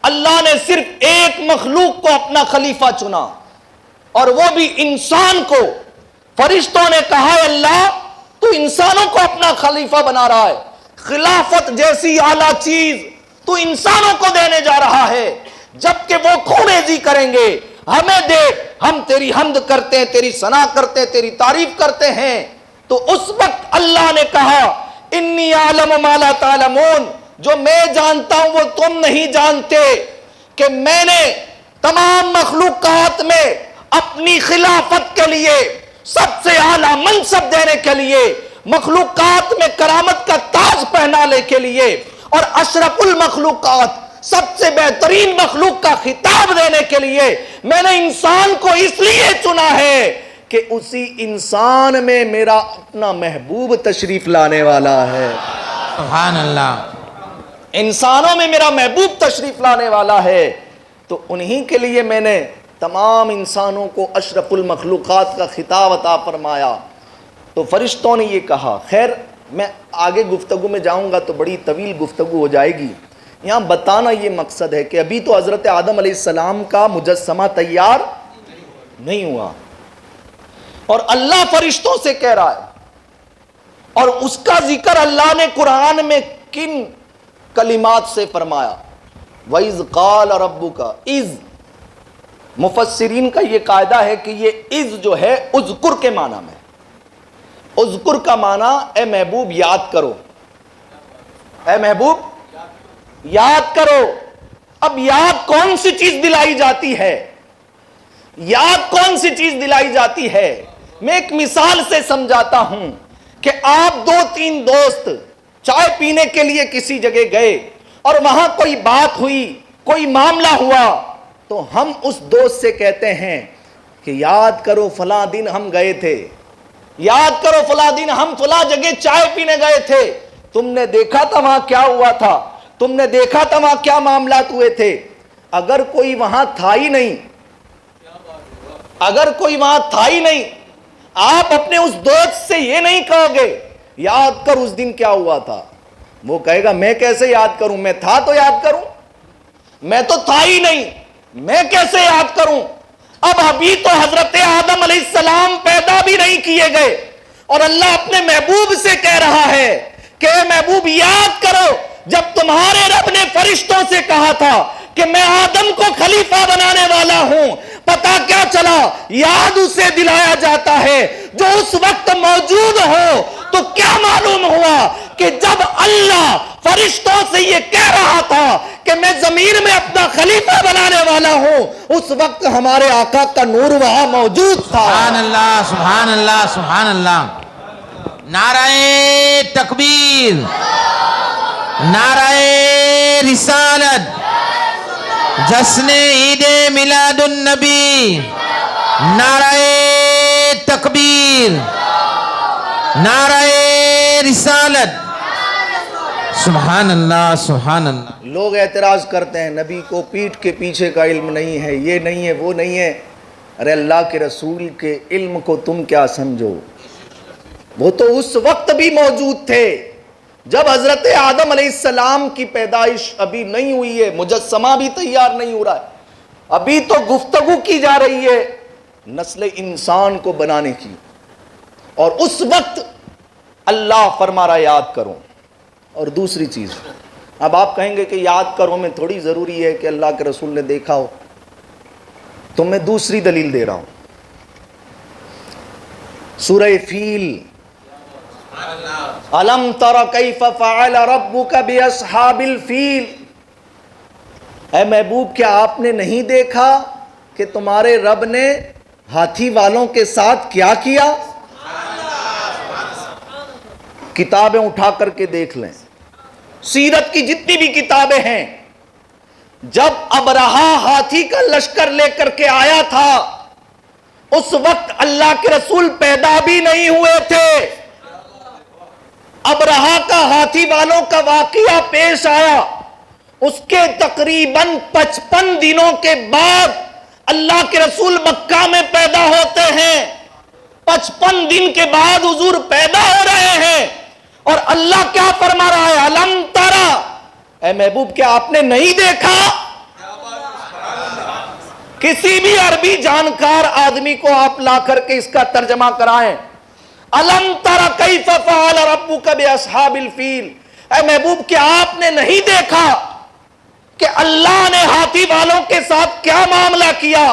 اللہ نے صرف ایک مخلوق کو اپنا خلیفہ چنا، اور وہ بھی انسان کو۔ فرشتوں نے کہا اے اللہ تو انسانوں کو اپنا خلیفہ بنا رہا ہے، خلافت جیسی اعلیٰ چیز تو انسانوں کو دینے جا رہا ہے، جبکہ وہ خون ریزی کریں گے۔ ہمیں دیکھ، ہم تیری حمد کرتے ہیں، تیری ثنا کرتے ہیں، تیری تعریف کرتے ہیں۔ تو اس وقت اللہ نے کہا انی اعلم ما لا تعلمون، جو میں جانتا ہوں وہ تم نہیں جانتے۔ کہ میں نے تمام مخلوقات میں اپنی خلافت کے لیے سب سے اعلیٰ منصب دینے کے لیے، مخلوقات میں کرامت کا تاج پہنانے کے لیے اور اشرف المخلوقات سب سے بہترین مخلوق کا خطاب دینے کے لیے میں نے انسان کو اس لیے چنا ہے کہ اسی انسان میں میرا اپنا محبوب تشریف لانے والا ہے۔ سبحان اللہ۔ انسانوں میں میرا محبوب تشریف لانے والا ہے، تو انہی کے لیے میں نے تمام انسانوں کو اشرف المخلوقات کا خطاب عطا فرمایا۔ تو فرشتوں نے یہ کہا، خیر میں آگے گفتگو میں جاؤں گا تو بڑی طویل گفتگو ہو جائے گی، یہاں بتانا یہ مقصد ہے کہ ابھی تو حضرت آدم علیہ السلام کا مجسمہ تیار نہیں ہوا، اور اللہ فرشتوں سے کہہ رہا ہے، اور اس کا ذکر اللہ نے قرآن میں کن کلمات سے فرمایا؟ وَإِذْ قَالَ رَبُّكَ، اِذ، مفسرین کا یہ قاعدہ ہے کہ یہ اِذ جو ہے اذکر کے معنی میں، اذکر کا معنی اے محبوب یاد کرو، اے محبوب یاد کرو۔ اب یاد کون سی چیز دلائی جاتی ہے؟ یاد کون سی چیز دلائی جاتی ہے؟ میں ایک مثال سے سمجھاتا ہوں کہ آپ 2-3 دوست چائے پینے کے لیے کسی جگہ گئے اور وہاں کوئی بات ہوئی، کوئی معاملہ ہوا، تو ہم اس دوست سے کہتے ہیں کہ یاد کرو فلاں دن ہم گئے تھے، یاد کرو فلاں دن ہم فلاں جگہ چائے پینے گئے تھے، تم نے دیکھا تھا وہاں کیا ہوا تھا، تم نے دیکھا تھا وہاں کیا معاملات ہوئے تھے۔ اگر کوئی وہاں تھا ہی نہیں، اگر کوئی وہاں تھا ہی نہیں، آپ اپنے اس دوست سے یہ نہیں کہو گے یاد کر اس دن کیا ہوا تھا، وہ کہے گا میں کیسے یاد کروں، میں تھا تو یاد کروں، میں تو تھا ہی نہیں، میں کیسے یاد کروں۔ اب ابھی تو حضرت آدم علیہ السلام پیدا بھی نہیں کیے گئے، اور اللہ اپنے محبوب سے کہہ رہا ہے کہ اے محبوب یاد کرو جب تمہارے رب نے فرشتوں سے کہا تھا کہ میں آدم کو خلیفہ بنانے والا ہوں، پتہ کیا چلا؟ یاد اسے دلایا جاتا ہے جو اس وقت موجود ہو۔ تو کیا معلوم ہوا کہ جب اللہ فرشتوں سے یہ کہہ رہا تھا کہ میں زمین میں اپنا خلیفہ بنانے والا ہوں، اس وقت ہمارے آقا کا نور وہاں موجود تھا۔ سبحان اللہ، سبحان اللہ، سبحان اللہ۔ نعرہ تکبیر، نعرہ رسالت، جشن عید میلاد النبی، نعرہ تکبیر، نعرہ رسالت، سبحان اللہ، سبحان اللہ۔ لوگ اعتراض کرتے ہیں نبی کو پیٹھ کے پیچھے کا علم نہیں ہے، یہ نہیں ہے، وہ نہیں ہے۔ ارے اللہ کے رسول کے علم کو تم کیا سمجھو، وہ تو اس وقت بھی موجود تھے جب حضرت آدم علیہ السلام کی پیدائش ابھی نہیں ہوئی ہے، مجسمہ بھی تیار نہیں ہو رہا ہے، ابھی تو گفتگو کی جا رہی ہے نسل انسان کو بنانے کی، اور اس وقت اللہ فرما رہا یاد کرو۔ اور دوسری چیز، اب آپ کہیں گے کہ یاد کرو میں تھوڑی ضروری ہے کہ اللہ کے رسول نے دیکھا ہو، تو میں دوسری دلیل دے رہا ہوں۔ سورہ فیل، الم تر کیف فعل ربک باصحاب الفیل، اے محبوب کیا آپ نے نہیں دیکھا کہ تمہارے رب نے ہاتھی والوں کے ساتھ کیا کیا؟ کتابیں اٹھا کر کے دیکھ لیں، سیرت کی جتنی بھی کتابیں ہیں، جب ابرہا ہاتھی کا لشکر لے کر کے آیا تھا اس وقت اللہ کے رسول پیدا بھی نہیں ہوئے تھے۔ ابرہا کا ہاتھی والوں کا واقعہ پیش آیا، اس کے تقریباً 55 دنوں کے بعد اللہ کے رسول مکہ میں پیدا ہوتے ہیں۔ 55 دن کے بعد حضور پیدا ہو رہے ہیں، اور اللہ کیا فرما رہا ہے؟ الم ترا، اے محبوب کیا آپ نے نہیں دیکھا؟ کسی بھی عربی جانکار آدمی کو آپ لا کر کے اس کا ترجمہ کرائیں، الم ترا کیف فعل ربک باصحاب الفیل، اے محبوب کیا آپ نے نہیں دیکھا کہ اللہ نے ہاتھی والوں کے ساتھ کیا معاملہ کیا؟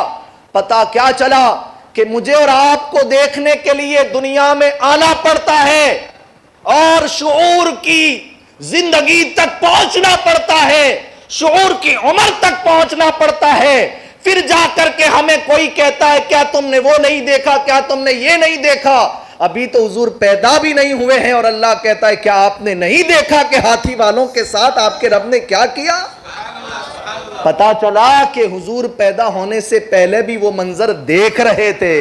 پتا کیا چلا کہ مجھے اور آپ کو دیکھنے کے لیے دنیا میں آنا پڑتا ہے اور شعور کی زندگی تک پہنچنا پڑتا ہے، شعور کی عمر تک پہنچنا پڑتا ہے، پھر جا کر کے ہمیں کوئی کہتا ہے کیا تم نے وہ نہیں دیکھا، کیا تم نے یہ نہیں دیکھا؟ ابھی تو حضور پیدا بھی نہیں ہوئے ہیں اور اللہ کہتا ہے کیا آپ نے نہیں دیکھا کہ ہاتھی والوں کے ساتھ آپ کے رب نے کیا کیا؟ پتا چلا کہ حضور پیدا ہونے سے پہلے بھی وہ منظر دیکھ رہے تھے۔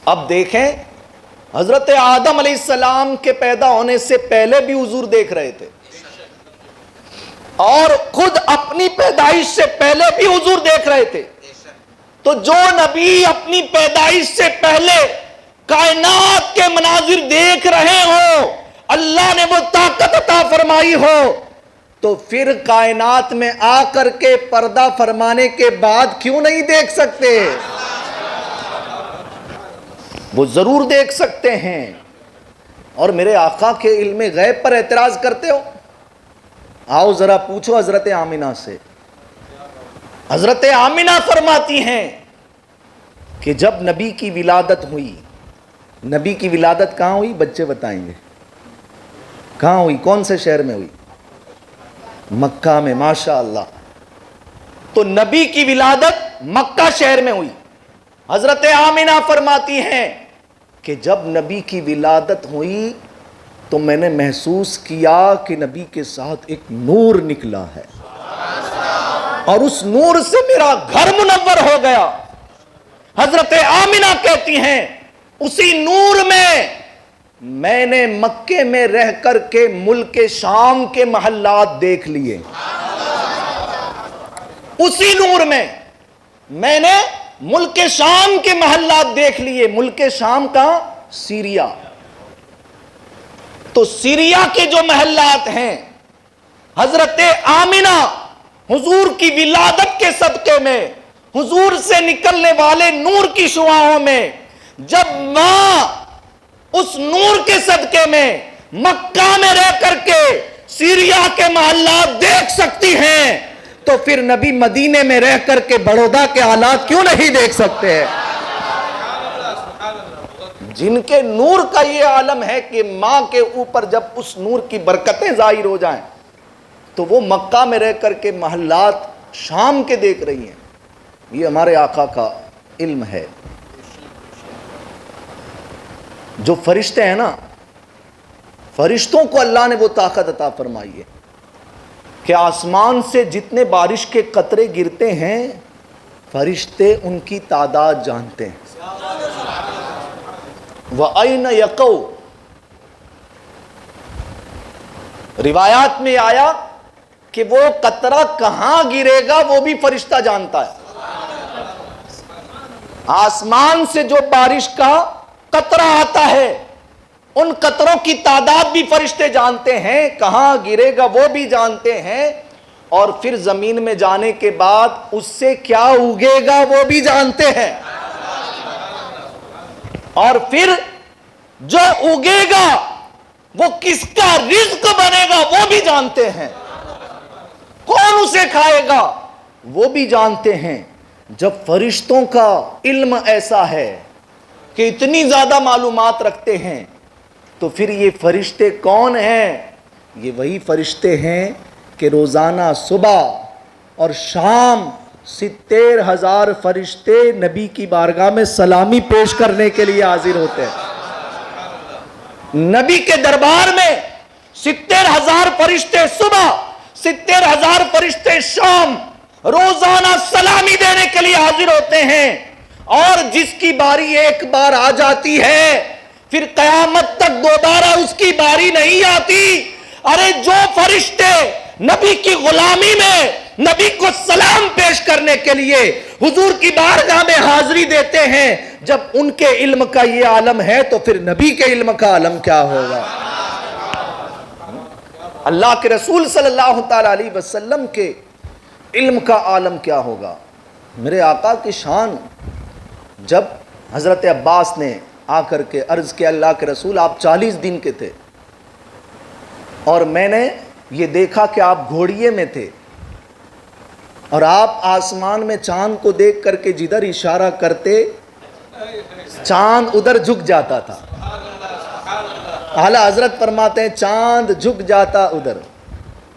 اب دیکھیں، حضرت آدم علیہ السلام کے پیدا ہونے سے پہلے بھی حضور دیکھ رہے تھے، اور خود اپنی پیدائش سے پہلے بھی حضور دیکھ رہے تھے۔ تو جو نبی اپنی پیدائش سے پہلے کائنات کے مناظر دیکھ رہے ہو، اللہ نے وہ طاقت عطا فرمائی ہو، تو پھر کائنات میں آ کر کے پردہ فرمانے کے بعد کیوں نہیں دیکھ سکتے؟ وہ ضرور دیکھ سکتے ہیں۔ اور میرے آقا کے علم غیب پر اعتراض کرتے ہو؟ آؤ ذرا پوچھو حضرت آمنہ سے۔ حضرت آمنہ فرماتی ہیں کہ جب نبی کی ولادت ہوئی، نبی کی ولادت کہاں ہوئی؟ بچے بتائیں گے کہاں ہوئی، کون سے شہر میں ہوئی؟ مکہ میں، ماشاءاللہ۔ تو نبی کی ولادت مکہ شہر میں ہوئی۔ حضرت آمنہ فرماتی ہیں کہ جب نبی کی ولادت ہوئی تو میں نے محسوس کیا کہ نبی کے ساتھ ایک نور نکلا ہے، اور اس نور سے میرا گھر منور ہو گیا۔ حضرت آمنہ کہتی ہیں اسی نور میں نے مکے میں رہ کر کے ملک شام کے محلات دیکھ لیے۔ اسی نور میں نے ملک شام کے محلات دیکھ لیے۔ ملک شام کا سیریا، تو سیریا کے جو محلات ہیں، حضرت آمنہ حضور کی ولادت کے صدقے میں، حضور سے نکلنے والے نور کی شعاعوں میں، جب ماں اس نور کے صدقے میں مکہ میں رہ کر کے سیریا کے محلات دیکھ سکتی ہیں، تو پھر نبی مدینے میں رہ کر کے بڑودہ کے حالات کیوں نہیں دیکھ سکتے ہیں؟ جن کے نور کا یہ عالم ہے کہ ماں کے اوپر جب اس نور کی برکتیں ظاہر ہو جائیں تو وہ مکہ میں رہ کر کے محلات شام کے دیکھ رہی ہیں۔ یہ ہمارے آقا کا علم ہے۔ جو فرشتے ہیں نا، فرشتوں کو اللہ نے وہ طاقت عطا فرمائی ہے کہ آسمان سے جتنے بارش کے قطرے گرتے ہیں، فرشتے ان کی تعداد جانتے ہیں۔ وَأَيْنَ يَقَوْا، روایات میں آیا کہ وہ قطرہ کہاں گرے گا وہ بھی فرشتہ جانتا ہے۔ آسمان سے جو بارش کا قطرہ آتا ہے، ان قطروں کی تعداد بھی فرشتے جانتے ہیں، کہاں گرے گا وہ بھی جانتے ہیں، اور پھر زمین میں جانے کے بعد اس سے کیا اگے گا وہ بھی جانتے ہیں، اور پھر جو اگے گا وہ کس کا رزق بنے گا وہ بھی جانتے ہیں، کون اسے کھائے گا وہ بھی جانتے ہیں۔ جب فرشتوں کا علم ایسا ہے کہ اتنی زیادہ معلومات رکھتے ہیں، تو پھر یہ فرشتے کون ہیں؟ یہ وہی فرشتے ہیں کہ روزانہ صبح اور شام 70,000 فرشتے نبی کی بارگاہ میں سلامی پیش کرنے کے لیے حاضر ہوتے ہیں۔ نبی کے دربار میں 70,000 فرشتے صبح، 70,000 فرشتے شام روزانہ سلامی دینے کے لیے حاضر ہوتے ہیں، اور جس کی باری ایک بار آ جاتی ہے پھر قیامت تک دوبارہ اس کی باری نہیں آتی۔ ارے جو فرشتے نبی کی غلامی میں نبی کو سلام پیش کرنے کے لیے حضور کی بارگاہ میں حاضری دیتے ہیں، جب ان کے علم کا یہ عالم ہے تو پھر نبی کے علم کا عالم کیا ہوگا؟ اللہ کے رسول صلی اللہ تعالی علیہ وسلم کے علم کا عالم کیا ہوگا؟ میرے آقا کی شان، جب حضرت عباس نے آ کر کے عرض کیا اللہ کے رسول آپ 40 دن کے تھے اور میں نے یہ دیکھا کہ آپ گھوڑیے میں تھے اور آپ آسمان میں چاند کو دیکھ کر کے جدھر اشارہ کرتے چاند ادھر جھک جاتا تھا۔ اعلیٰ حضرت فرماتے ہیں چاند جھک جاتا ادھر،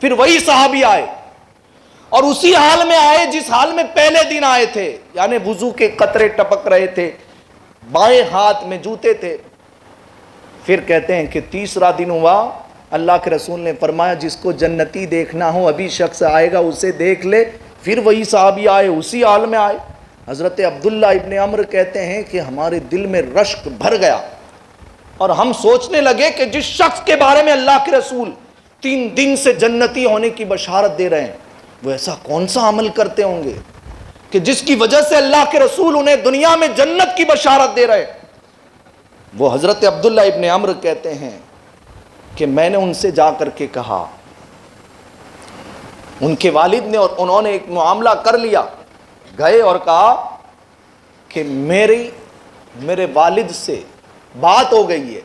پھر وہی صحابی آئے اور اسی حال میں آئے جس حال میں پہلے دن آئے تھے، یعنی وضو کے قطرے ٹپک رہے تھے، بائیں ہاتھ میں جوتے تھے۔ پھر کہتے ہیں کہ تیسرا دن ہوا، اللہ کے رسول نے فرمایا جس کو جنتی دیکھنا ہو ابھی شخص آئے گا اسے دیکھ لے۔ پھر وہی صحابی آئے، اسی حال میں آئے۔ حضرت عبداللہ ابن عمر کہتے ہیں کہ ہمارے دل میں رشک بھر گیا اور ہم سوچنے لگے کہ جس شخص کے بارے میں اللہ کے رسول 3 دن سے جنتی ہونے کی بشارت دے رہے ہیں، وہ ایسا کون سا عمل کرتے ہوں گے کہ جس کی وجہ سے اللہ کے رسول انہیں دنیا میں جنت کی بشارت دے رہے ہیں۔ وہ حضرت عبداللہ ابن عمر کہتے ہیں کہ میں نے ان سے جا کر کے کہا، ان کے والد نے اور انہوں نے ایک معاملہ کر لیا، گئے اور کہا کہ میرے والد سے بات ہو گئی ہے۔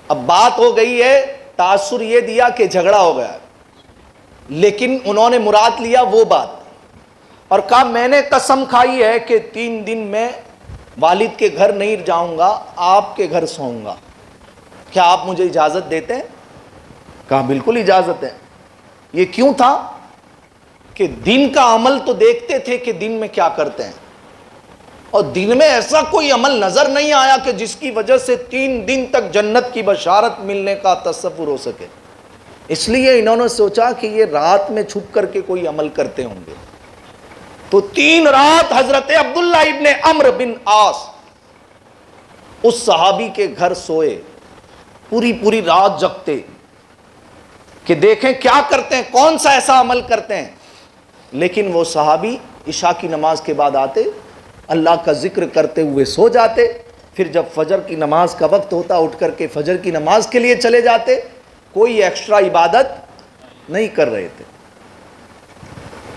اب بات ہو گئی ہے، تاثر یہ دیا کہ جھگڑا ہو گیا، لیکن انہوں نے مراد لیا وہ بات اور کہا میں نے قسم کھائی ہے کہ 3 دن میں والد کے گھر نہیں جاؤں گا، آپ کے گھر سوؤں گا، کیا آپ مجھے اجازت دیتے ہیں؟ کہا بالکل اجازت ہے۔ یہ کیوں تھا کہ دن کا عمل تو دیکھتے تھے کہ دن میں کیا کرتے ہیں، اور دن میں ایسا کوئی عمل نظر نہیں آیا کہ جس کی وجہ سے 3 دن تک جنت کی بشارت ملنے کا تصور ہو سکے۔ اس لیے انہوں نے سوچا کہ یہ رات میں چھپ کر کے کوئی عمل کرتے ہوں گے، تو 3 رات حضرت عبداللہ ابن عمرو بن عاص اس صحابی کے گھر سوئے، پوری رات جگتے کہ دیکھیں کیا کرتے ہیں، کون سا ایسا عمل کرتے ہیں۔ لیکن وہ صحابی عشاء کی نماز کے بعد آتے، اللہ کا ذکر کرتے ہوئے سو جاتے، پھر جب فجر کی نماز کا وقت ہوتا اٹھ کر کے فجر کی نماز کے لیے چلے جاتے، کوئی ایکسٹرا عبادت نہیں کر رہے تھے۔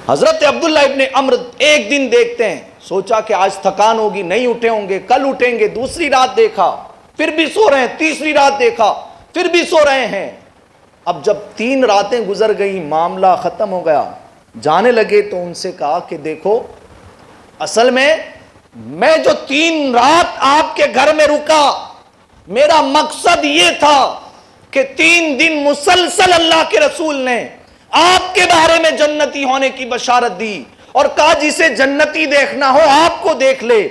حضرت عبداللہ ابن عمرو ایک دن دیکھتے ہیں، سوچا کہ آج تھکان ہوگی، نہیں اٹھے ہوں گے، کل اٹھیں گے، دوسری رات دیکھا پھر بھی سو رہے ہیں، تیسری رات دیکھا پھر بھی سو رہے ہیں۔ اب جب 3 راتیں گزر گئی، معاملہ ختم ہو گیا، جانے لگے تو ان سے کہا کہ دیکھو اصل میں جو 3 رات آپ کے گھر میں رکا، میرا مقصد یہ تھا کہ 3 دن مسلسل اللہ کے رسول نے آپ کے بارے میں جنتی ہونے کی بشارت دی اور کہا جسے جنتی دیکھنا ہو آپ کو دیکھ لے۔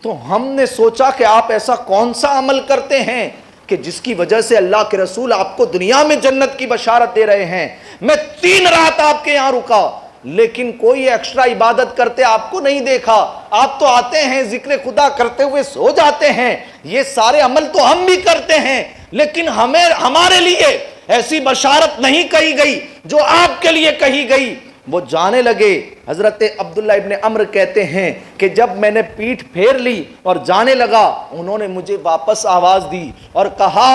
تو ہم نے سوچا کہ آپ ایسا کون سا عمل کرتے ہیں کہ جس کی وجہ سے اللہ کے رسول آپ کو دنیا میں جنت کی بشارت دے رہے ہیں۔ میں 3 رات آپ کے یہاں رکا، لیکن کوئی ایکسٹرا عبادت کرتے آپ کو نہیں دیکھا، آپ تو آتے ہیں ذکر خدا کرتے ہوئے سو جاتے ہیں، یہ سارے عمل تو ہم بھی کرتے ہیں، لیکن ہمارے لیے ایسی بشارت نہیں کہی گئی جو آپ کے لیے کہی گئی۔ وہ جانے لگے۔ حضرت عبداللہ ابن عمرو کہتے ہیں کہ جب میں نے پیٹھ پھیر لی اور جانے لگا، انہوں نے مجھے واپس آواز دی اور کہا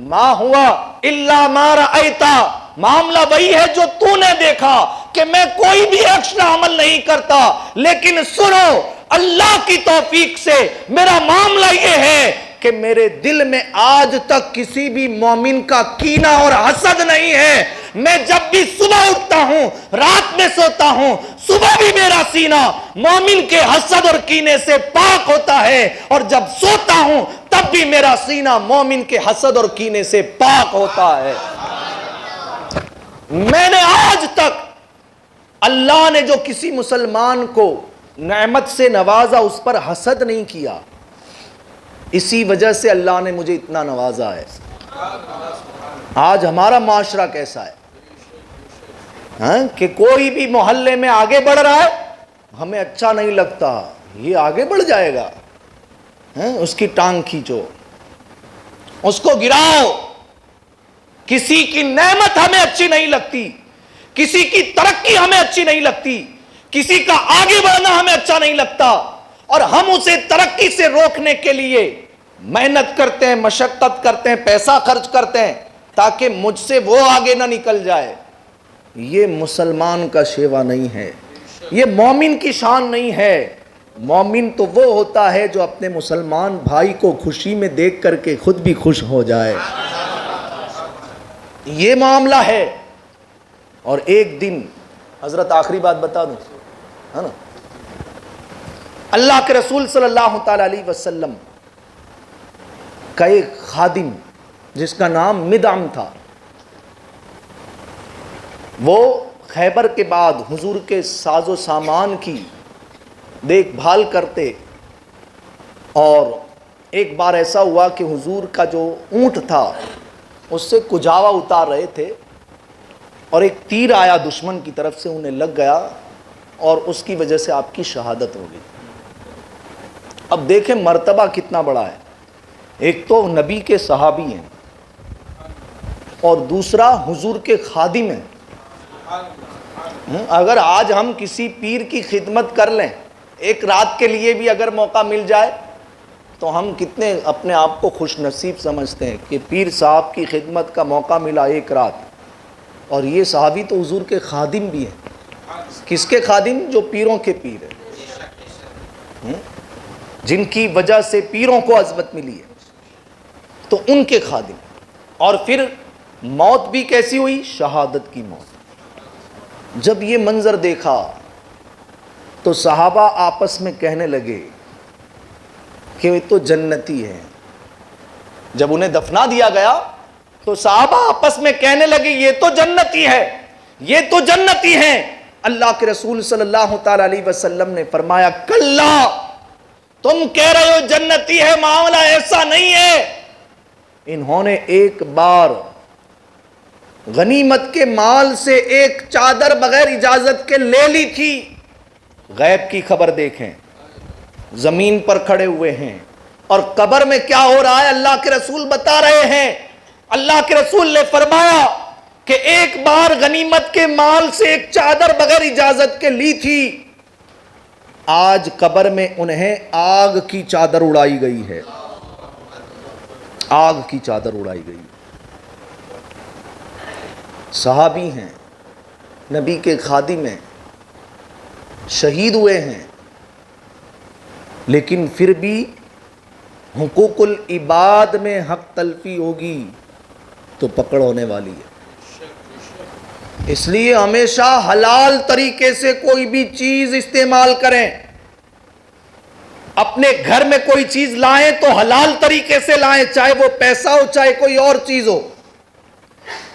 ما ہوا الا ما رأیتا، معاملہ وہی ہے جو تو نے دیکھا کہ میں کوئی بھی ایکسٹرا عمل نہیں کرتا، لیکن سنو اللہ کی توفیق سے میرا معاملہ یہ ہے کہ میرے دل میں آج تک کسی بھی مومن کا کینہ اور حسد نہیں ہے۔ میں جب بھی صبح اٹھتا ہوں، رات میں سوتا ہوں، صبح بھی میرا سینہ مومن کے حسد اور کینے سے پاک ہوتا ہے، اور جب سوتا ہوں تب بھی میرا سینہ مومن کے حسد اور کینے سے پاک ہوتا ہے۔ میں نے آج تک اللہ نے جو کسی مسلمان کو نعمت سے نوازا اس پر حسد نہیں کیا، اسی وجہ سے اللہ نے مجھے اتنا نوازا ہے۔ آج ہمارا معاشرہ کیسا ہے کہ کوئی بھی محلے میں آگے بڑھ رہا ہے ہمیں اچھا نہیں لگتا، یہ آگے بڑھ جائے گا، اس کی ٹانگ کھینچو، اس کو گراؤ۔ کسی کی نعمت ہمیں اچھی نہیں لگتی، کسی کی ترقی ہمیں اچھی نہیں لگتی، کسی کا آگے بڑھنا ہمیں اچھا نہیں لگتا، اور ہم اسے ترقی سے روکنے کے لیے محنت کرتے ہیں، مشقت کرتے ہیں، پیسہ خرچ کرتے ہیں تاکہ مجھ سے وہ آگے نہ نکل جائے۔ یہ مسلمان کا شیوا نہیں ہے، یہ مومن کی شان نہیں ہے۔ مومن تو وہ ہوتا ہے جو اپنے مسلمان بھائی کو خوشی میں دیکھ کر کے خود بھی خوش ہو جائے، یہ معاملہ ہے۔ اور ایک دن حضرت آخری بات بتا دوں، ہے نا، اللہ کے رسول صلی اللہ تعالی علیہ وسلم کا ایک خادم جس کا نام مدعم تھا، وہ خیبر کے بعد حضور کے ساز و سامان کی دیکھ بھال کرتے، اور ایک بار ایسا ہوا کہ حضور کا جو اونٹ تھا اس سے کجاوا اتار رہے تھے، اور ایک تیر آیا دشمن کی طرف سے، انہیں لگ گیا اور اس کی وجہ سے آپ کی شہادت ہو گئی۔ اب دیکھیں مرتبہ کتنا بڑا ہے، ایک تو نبی کے صحابی ہیں اور دوسرا حضور کے خادم ہیں۔ اگر آج ہم کسی پیر کی خدمت کر لیں، ایک رات کے لیے بھی اگر موقع مل جائے، تو ہم کتنے اپنے آپ کو خوش نصیب سمجھتے ہیں کہ پیر صاحب کی خدمت کا موقع ملا ایک رات۔ اور یہ صحابی تو حضور کے خادم بھی ہیں۔ کس کے خادم؟ جو پیروں کے پیر ہیں، جن کی وجہ سے پیروں کو عظمت ملی ہے، تو ان کے خادم۔ اور پھر موت بھی کیسی ہوئی؟ شہادت کی موت۔ جب یہ منظر دیکھا تو صحابہ آپس میں کہنے لگے کہ وہ تو جنتی ہے۔ جب انہیں دفنا دیا گیا تو صحابہ آپس میں کہنے لگے یہ تو جنتی ہے، یہ تو جنتی ہیں۔ اللہ کے رسول صلی اللہ تعالی علیہ وسلم نے فرمایا کلا، تم کہہ رہے ہو جنتی ہے، معاملہ ایسا نہیں ہے۔ انہوں نے ایک بار غنیمت کے مال سے ایک چادر بغیر اجازت کے لے لی تھی۔ غیب کی خبر دیکھیں، زمین پر کھڑے ہوئے ہیں اور قبر میں کیا ہو رہا ہے اللہ کے رسول بتا رہے ہیں۔ اللہ کے رسول نے فرمایا کہ ایک بار غنیمت کے مال سے ایک چادر بغیر اجازت کے لی تھی، آج قبر میں انہیں آگ کی چادر اڑائی گئی ہے، آگ کی چادر اڑائی گئی۔ صحابی ہیں، نبی کے خادم ہیں، شہید ہوئے ہیں، لیکن پھر بھی حقوق العباد میں حق تلفی ہوگی تو پکڑ ہونے والی ہے۔ اس لیے ہمیشہ حلال طریقے سے کوئی بھی چیز استعمال کریں۔ اپنے گھر میں کوئی چیز لائیں تو حلال طریقے سے لائیں، چاہے وہ پیسہ ہو چاہے کوئی اور چیز ہو۔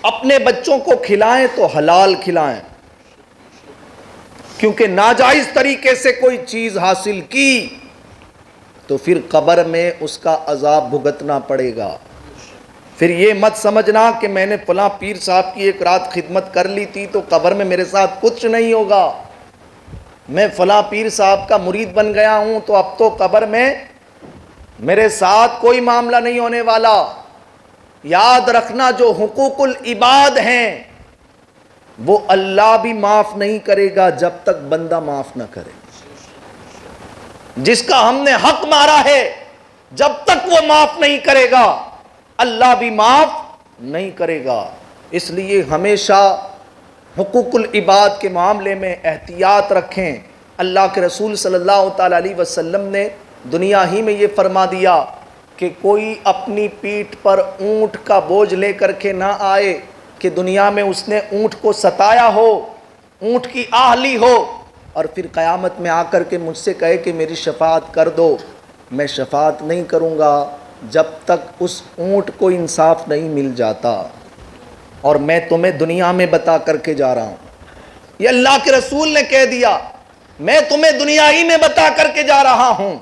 اپنے بچوں کو کھلائیں تو حلال کھلائیں، کیونکہ ناجائز طریقے سے کوئی چیز حاصل کی تو پھر قبر میں اس کا عذاب بھگتنا پڑے گا۔ پھر یہ مت سمجھنا کہ میں نے فلاں پیر صاحب کی ایک رات خدمت کر لی تھی تو قبر میں میرے ساتھ کچھ نہیں ہوگا، میں فلاں پیر صاحب کا مرید بن گیا ہوں تو اب تو قبر میں میرے ساتھ کوئی معاملہ نہیں ہونے والا۔ یاد رکھنا جو حقوق العباد ہیں وہ اللہ بھی معاف نہیں کرے گا جب تک بندہ معاف نہ کرے۔ جس کا ہم نے حق مارا ہے جب تک وہ معاف نہیں کرے گا اللہ بھی معاف نہیں کرے گا۔ اس لیے ہمیشہ حقوق العباد کے معاملے میں احتیاط رکھیں۔ اللہ کے رسول صلی اللہ تعالی علیہ وسلم نے دنیا ہی میں یہ فرما دیا کہ کوئی اپنی پیٹھ پر اونٹ کا بوجھ لے کر کے نہ آئے کہ دنیا میں اس نے اونٹ کو ستایا ہو، اونٹ کی آہ لی ہو، اور پھر قیامت میں آ کر کے مجھ سے کہے کہ میری شفاعت کر دو۔ میں شفاعت نہیں کروں گا جب تک اس اونٹ کو انصاف نہیں مل جاتا، اور میں تمہیں دنیا میں بتا کر کے جا رہا ہوں۔ یہ اللہ کے رسول نے کہہ دیا، میں تمہیں دنیا ہی میں بتا کر کے جا رہا ہوں۔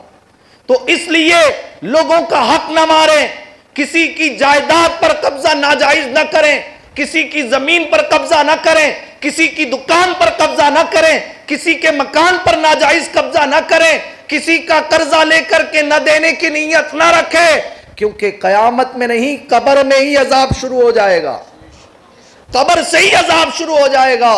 تو اس لیے لوگوں کا حق نہ ماریں، کسی کی جائیداد پر قبضہ ناجائز نہ کریں، کسی کی زمین پر قبضہ نہ کریں، کسی کی دکان پر قبضہ نہ کریں، کسی کے مکان پر ناجائز قبضہ نہ کریں، کسی کا قرضہ لے کر کے نہ دینے کی نیت نہ رکھیں، کیونکہ قیامت میں نہیں قبر میں ہی عذاب شروع ہو جائے گا، قبر سے ہی عذاب شروع ہو جائے گا۔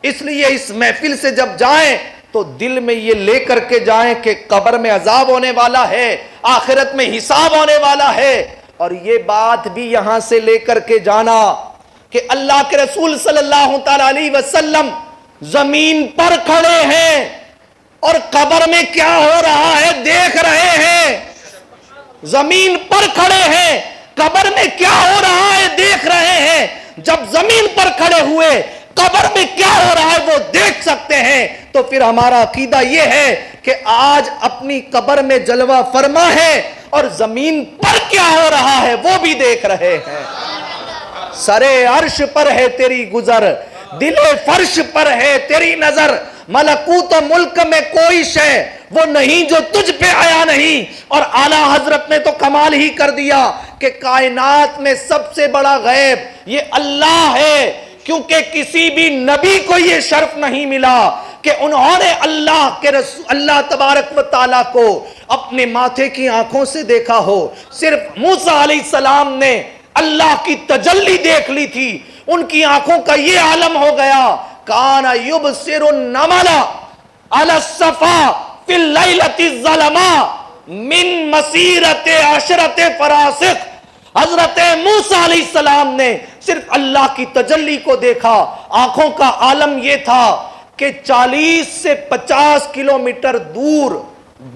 اس لیے اس محفل سے جب جائیں تو دل میں یہ لے کر کے جائیں کہ قبر میں عذاب ہونے والا ہے، آخرت میں حساب ہونے والا ہے۔ اور یہ بات بھی یہاں سے لے کر کے جانا کہ اللہ کے رسول صلی اللہ تعالی علیہ وسلم زمین پر کھڑے ہیں اور قبر میں کیا ہو رہا ہے دیکھ رہے ہیں، زمین پر کھڑے ہیں، قبر میں کیا ہو رہا ہے دیکھ رہے ہیں۔ جب زمین پر کھڑے ہوئے قبر میں کیا ہو رہا ہے وہ دیکھ سکتے ہیں، تو پھر ہمارا عقیدہ یہ ہے کہ آج اپنی قبر میں جلوہ فرما ہے اور زمین پر کیا ہو رہا ہے وہ بھی دیکھ رہے ہیں۔ سرے عرش پر ہے تیری گزر، دل فرش پر ہے تیری نظر، ملکوت و ملک میں کوئی شے وہ نہیں جو تجھ پہ آیا نہیں. اور اعلیٰ حضرت نے تو کمال ہی کر دیا کہ کائنات میں سب سے بڑا غیب یہ اللہ ہے، کیونکہ کسی بھی نبی کو یہ شرف نہیں ملا کہ انہوں نے اللہ کے رسول اللہ تبارک و تعالیٰ کو اپنے ماتھے کی آنکھوں سے دیکھا ہو. صرف موسیٰ علیہ السلام نے اللہ کی تجلی دیکھ لی تھی، ان کی آنکھوں کا یہ عالم ہو گیا. کان یبصر النمل علی الصفا فی اللیلۃ الظلماء من مسیرۃ عشرۃ فراسخ. حضرت موسیٰ علیہ السلام نے صرف اللہ کی تجلی کو دیکھا. آنکھوں کا عالم یہ تھا کہ 40 سے 50 کلومیٹر دور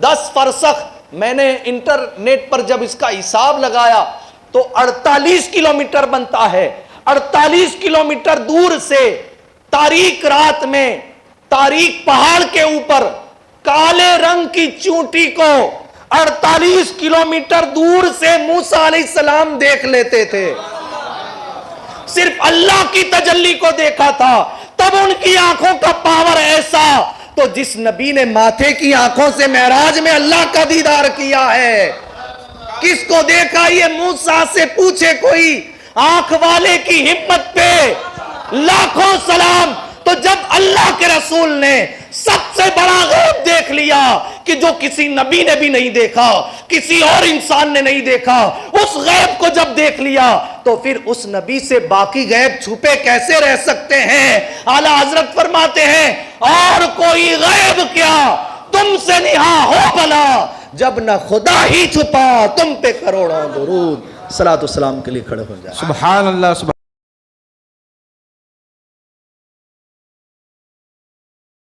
10 فرسخ، میں نے انٹرنیٹ پر جب اس کا حساب لگایا تو 48 کلومیٹر بنتا ہے. 48 کلومیٹر دور سے تاریک رات میں تاریک پہاڑ کے اوپر کالے رنگ کی چونٹی کو 48 کلومیٹر دور سے موسیٰ علیہ السلام دیکھ لیتے تھے. صرف اللہ کی تجلی کو دیکھا تھا، تب ان کی آنکھوں کا پاور ایسا. تو جس نبی نے ماتھے کی آنکھوں سے معراج میں اللہ کا دیدار کیا ہے، کس کو دیکھا یہ موسیٰ سے پوچھے کوئی. آنکھ والے کی ہمت پہ لاکھوں سلام. تو جب اللہ کے رسول نے سب سے بڑا غیب دیکھ لیا کہ جو کسی نبی نے بھی نہیں دیکھا، کسی اور انسان نے نہیں دیکھا، اس غیب کو جب دیکھ لیا تو پھر اس نبی سے باقی غیب چھپے کیسے رہ سکتے ہیں. اعلیٰ حضرت فرماتے ہیں اور کوئی غیب کیا تم سے نہا ہو بھلا، جب نہ خدا ہی چھپا تم پہ کروڑوں درود. صلاۃ و سلام کے لیے کھڑے ہو جائیں. سبحان اللہ.